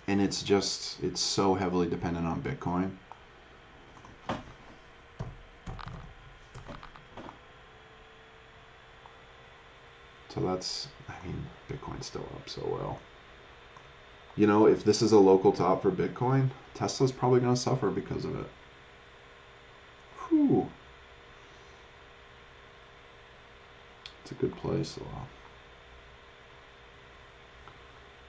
And it's so heavily dependent on Bitcoin. So Bitcoin's still up so well. You know, if this is a local top for Bitcoin, Tesla's probably going to suffer because of it. Whew. It's a good place, though.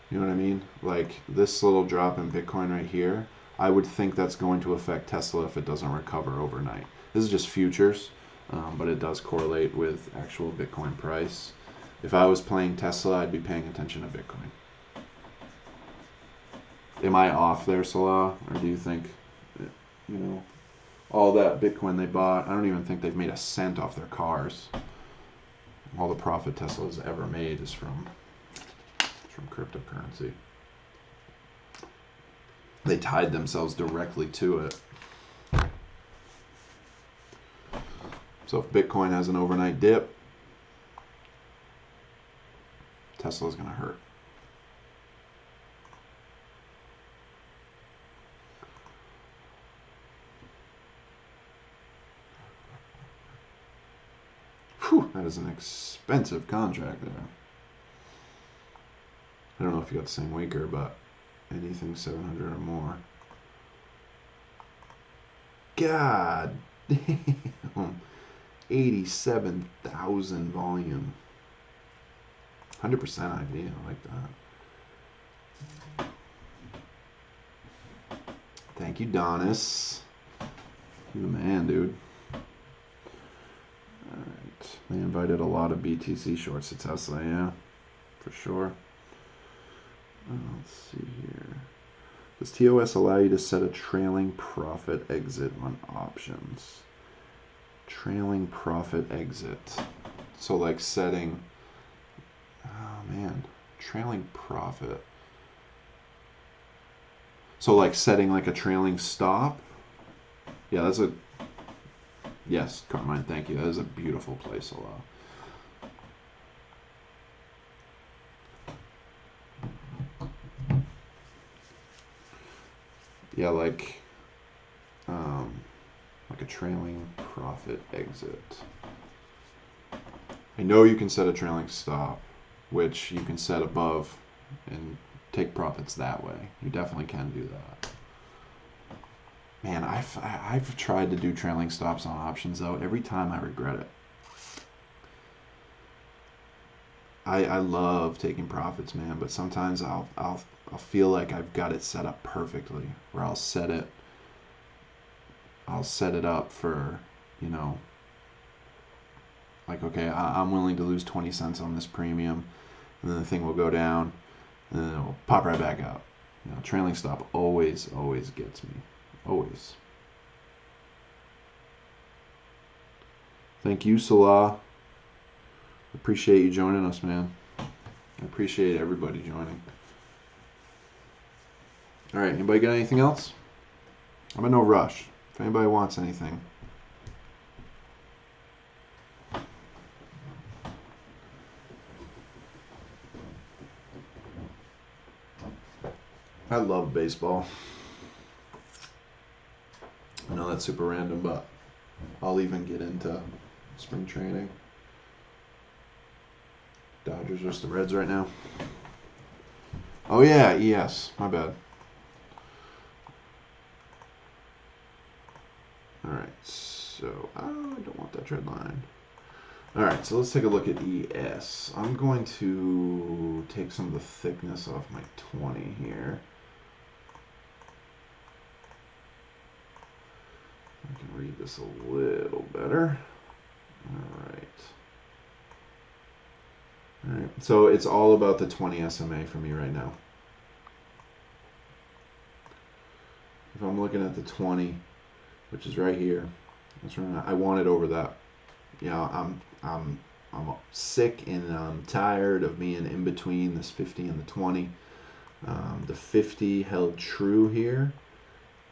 You know what I mean? Like, this little drop in Bitcoin right here, I would think that's going to affect Tesla if it doesn't recover overnight. This is just futures, but it does correlate with actual Bitcoin price. If I was playing Tesla, I'd be paying attention to Bitcoin. Am I off there, Salah? Or do you think, you know, all that Bitcoin they bought, I don't even think they've made a cent off their cars. All the profit Tesla's ever made is from cryptocurrency. They tied themselves directly to it. So if Bitcoin has an overnight dip, Tesla's going to hurt. Whew, that is an expensive contract there. I don't know if you got the same weaker, but anything 700 or more. God damn. 87,000 volume. 100% idea. I like that. Thank you, Donis. You the man, dude. Alright. They invited a lot of BTC shorts to Tesla, yeah. For sure. Let's see here. Does TOS allow you to set a trailing profit exit on options? Trailing profit exit. So like setting Oh man, trailing profit. So like setting like a trailing stop. Yeah, that's a, yes, Carmine, thank you. That is a beautiful play solo. Yeah, like a trailing profit exit. I know you can set a trailing stop, which you can set above and take profits that way. You definitely can do that. Man, I've tried to do trailing stops on options though. Every time I regret it. I love taking profits, man, but sometimes I'll feel like I've got it set up perfectly, where I'll set it up for, you know, like, okay, I'm willing to lose 20 cents on this premium, and then the thing will go down, and then it'll pop right back up. You know, trailing stop always gets me. Always. Thank you, Salah. Appreciate you joining us, man. I appreciate everybody joining. All right, anybody got anything else? I'm in no rush. If anybody wants anything. I love baseball. I know that's super random, but I'll even get into spring training. Dodgers versus the Reds right now. Oh yeah, ES. My bad. Alright, so I don't want that trend line. Alright, so let's take a look at ES. I'm going to take some of the thickness off my 20 here. I can read this a little better. Alright, so it's all about the 20 SMA for me right now. If I'm looking at the 20, which is right here, that's right. I want it over that. You know, I'm sick and I'm tired of being in between this 50 and the 20. The 50 held true here.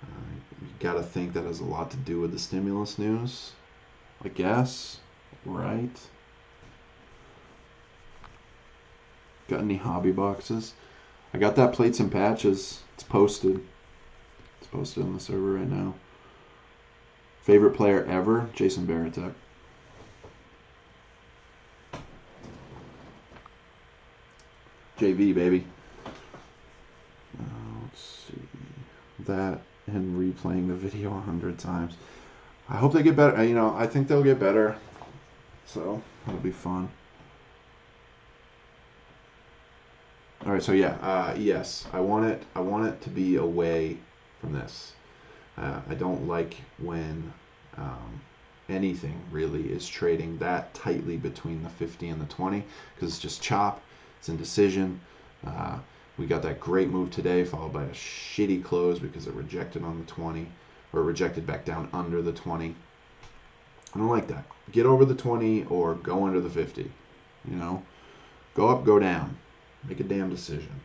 You got to think that has a lot to do with the stimulus news, I guess, right? Got any hobby boxes? I got that plates and patches. It's posted. It's posted on the server right now. Favorite player ever? Jason Baratek. JV, baby. Let's see. That and replaying the video 100 times. I hope they get better. You know, I think they'll get better. So, it'll be fun. All right, so yeah, yes, I want it to be away from this. I don't like when anything really is trading that tightly between the 50 and the 20 because it's just chop, it's indecision. We got that great move today followed by a shitty close because it rejected on the 20 or rejected back down under the 20. I don't like that. Get over the 20 or go under the 50. You know, go up, go down. Make a damn decision.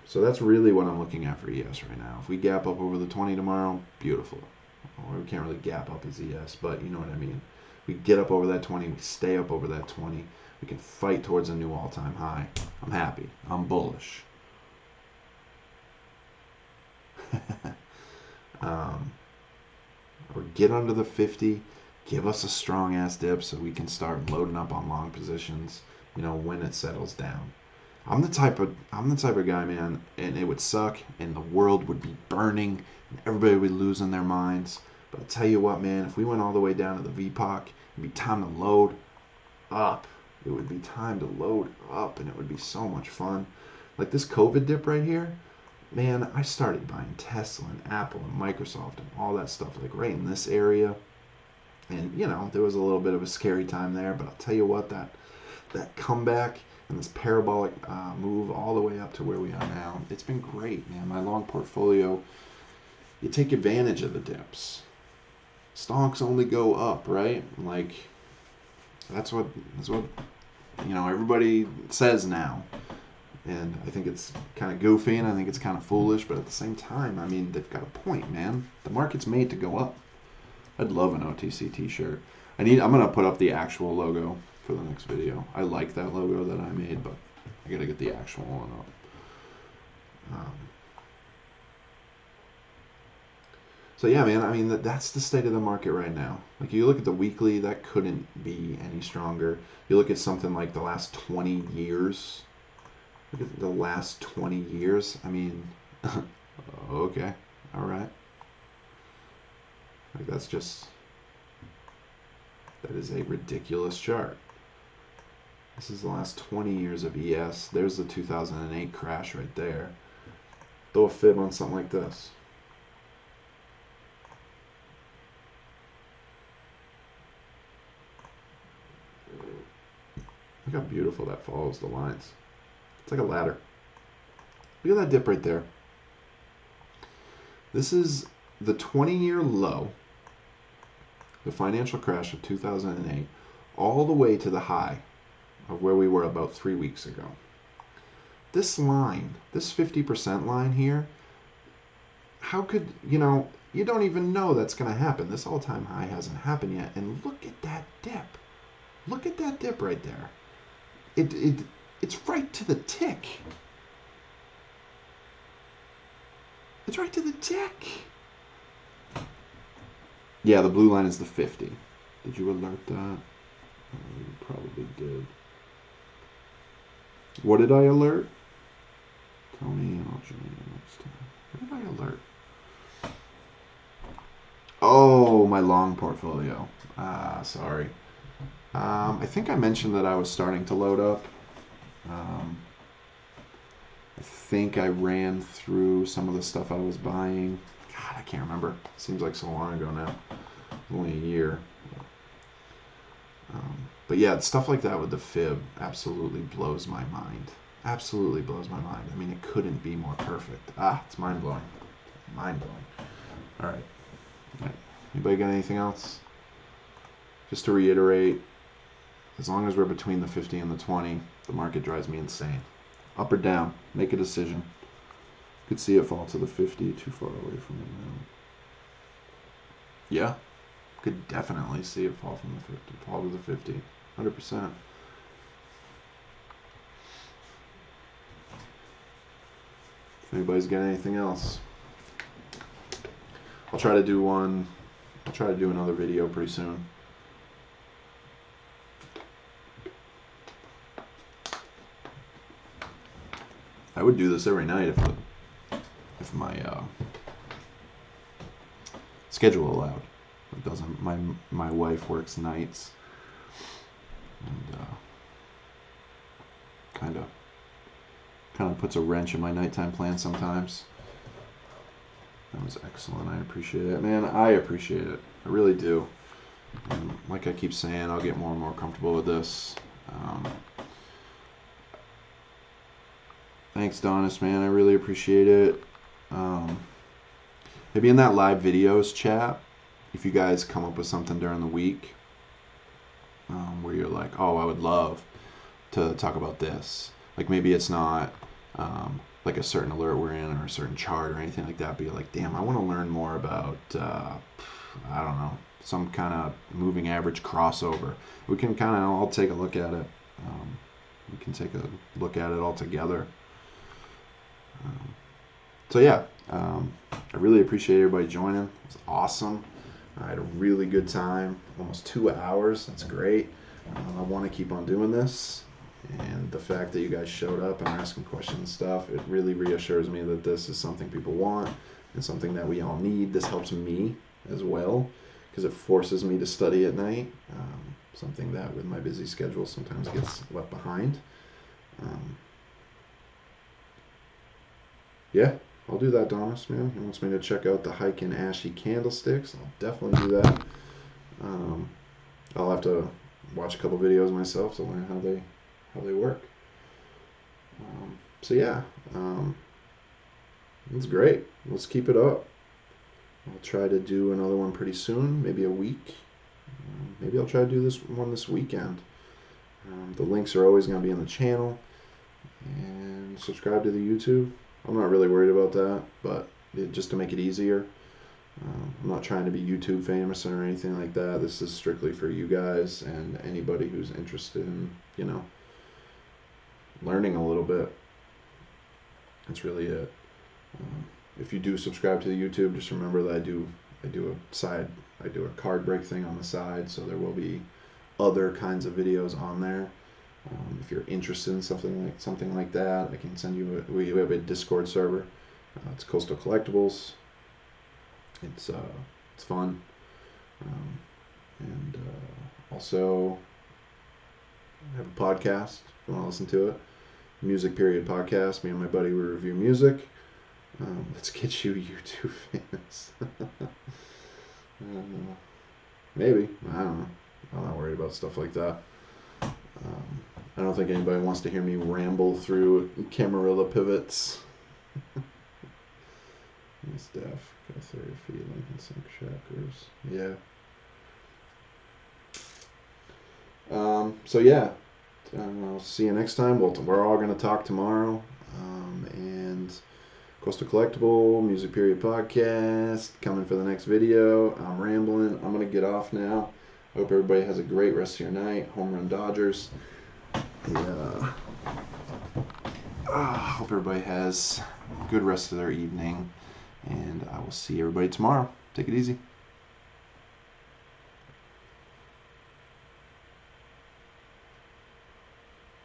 So that's really what I'm looking at for ES right now. If we gap up over the 20 tomorrow, beautiful. Or we can't really gap up as ES, but you know what I mean. We get up over that 20, we stay up over that 20. We can fight towards a new all-time high. I'm happy. I'm bullish. Or get under the 50. Give us a strong-ass dip so we can start loading up on long positions, you know, when it settles down. I'm the type of guy, man, and it would suck and the world would be burning and everybody would be losing their minds. But I'll tell you what, man, if we went all the way down to the VPOC, it'd be time to load up. It would be time to load up and it would be so much fun. Like this COVID dip right here, man, I started buying Tesla and Apple and Microsoft and all that stuff like right in this area. And, you know, there was a little bit of a scary time there, but I'll tell you what, that comeback and this parabolic move all the way up to where we are now, it's been great, man. My long portfolio, you take advantage of the dips. Stocks only go up, right? Like, that's what everybody says now. And I think it's kind of goofy, and I think it's kind of foolish, but at the same time, I mean, they've got a point, man. The market's made to go up. I'd love an OTC t-shirt. I'm going to put up the actual logo for the next video. I like that logo that I made, but I got to get the actual one up. So yeah, man, I mean, that's the state of the market right now. Like, you look at the weekly, that couldn't be any stronger. You look at something like the last 20 years. Look at the last 20 years. I mean, okay, all right. Like, that is a ridiculous chart. This is the last 20 years of ES. There's the 2008 crash right there. Throw a fib on something like this. Look how beautiful that follows the lines. It's like a ladder. Look at that dip right there. This is the 20-year low, the financial crash of 2008, all the way to the high of where we were about 3 weeks ago. This line, this 50% line here, how could, you don't even know that's going to happen. This all-time high hasn't happened yet. And look at that dip. Look at that dip right there. It's right to the tick. It's right to the tick. Yeah, the blue line is the 50. Did you alert that? You probably did. What did I alert? Tell me and I'll join you next time. What did I alert? Oh, my long portfolio. Sorry. I think I mentioned that I was starting to load up. I think I ran through some of the stuff I was buying. God, I can't remember. Seems like so long ago now. Only a year. But yeah, stuff like that with the fib absolutely blows my mind. Absolutely blows my mind. I mean, it couldn't be more perfect. It's mind-blowing. Mind-blowing. All right. Anybody got anything else? Just to reiterate, as long as we're between the 50 and the 20, the market drives me insane. Up or down, make a decision. Could see it fall to the 50, too far away from it now. Yeah, could definitely see it fall from the 50, fall to the 50, 100%. If anybody's got anything else, I'll try to do another video pretty soon. I would do this every night if my schedule allowed. It doesn't. My wife works nights, and kind of puts a wrench in my nighttime plan sometimes. That was excellent. I appreciate it, man. I appreciate it. I really do. And like I keep saying, I'll get more and more comfortable with this. Thanks, Donis, man. I really appreciate it. Maybe in that live videos chat, if you guys come up with something during the week where you're like, oh, I would love to talk about this. Like, maybe it's not like a certain alert we're in or a certain chart or anything like that. But you're like, damn, I want to learn more about, I don't know, some kind of moving average crossover. We can kind of all take a look at it. We can take a look at it all together. So yeah, I really appreciate everybody joining. It was awesome. I had a really good time, almost 2 hours. That's great. I want to keep on doing this, and the fact that you guys showed up and are asking questions and stuff, it really reassures me that this is something people want and something that we all need. This helps me as well because it forces me to study at night, something that with my busy schedule sometimes gets left behind. Yeah, I'll do that, Donis, man. He wants me to check out the Hike and Ashy candlesticks. I'll definitely do that. I'll have to watch a couple videos myself to learn how they work. So yeah, it's great. Let's keep it up. I'll try to do another one pretty soon, maybe a week. Maybe I'll try to do this one this weekend. The links are always going to be in the channel. And subscribe to the YouTube. I'm not really worried about that, but just to make it easier. I'm not trying to be YouTube famous or anything like that. This is strictly for you guys and anybody who's interested in, learning a little bit. That's really it. If you do subscribe to the YouTube, just remember that I do a card break thing on the side, so there will be other kinds of videos on there. If you're interested in something like that, I can send you. We have a Discord server. It's Coastal Collectibles. It's fun, and also I have a podcast. If you want to listen to it, Music Period Podcast. Me and my buddy we review music. Let's get you YouTube famous. Maybe, I don't know. I'm not worried about stuff like that. I don't think anybody wants to hear me ramble through Camarilla pivots. Staff, cathode feed, Lincoln sync chakras. Yeah. So yeah, I'll see you next time. We're all going to talk tomorrow. And Coastal Collectible, Music Period Podcast, coming for the next video. I'm rambling. I'm going to get off now. I hope everybody has a great rest of your night. Home run Dodgers. Yeah. Hope everybody has a good rest of their evening. And I will see everybody tomorrow. Take it easy.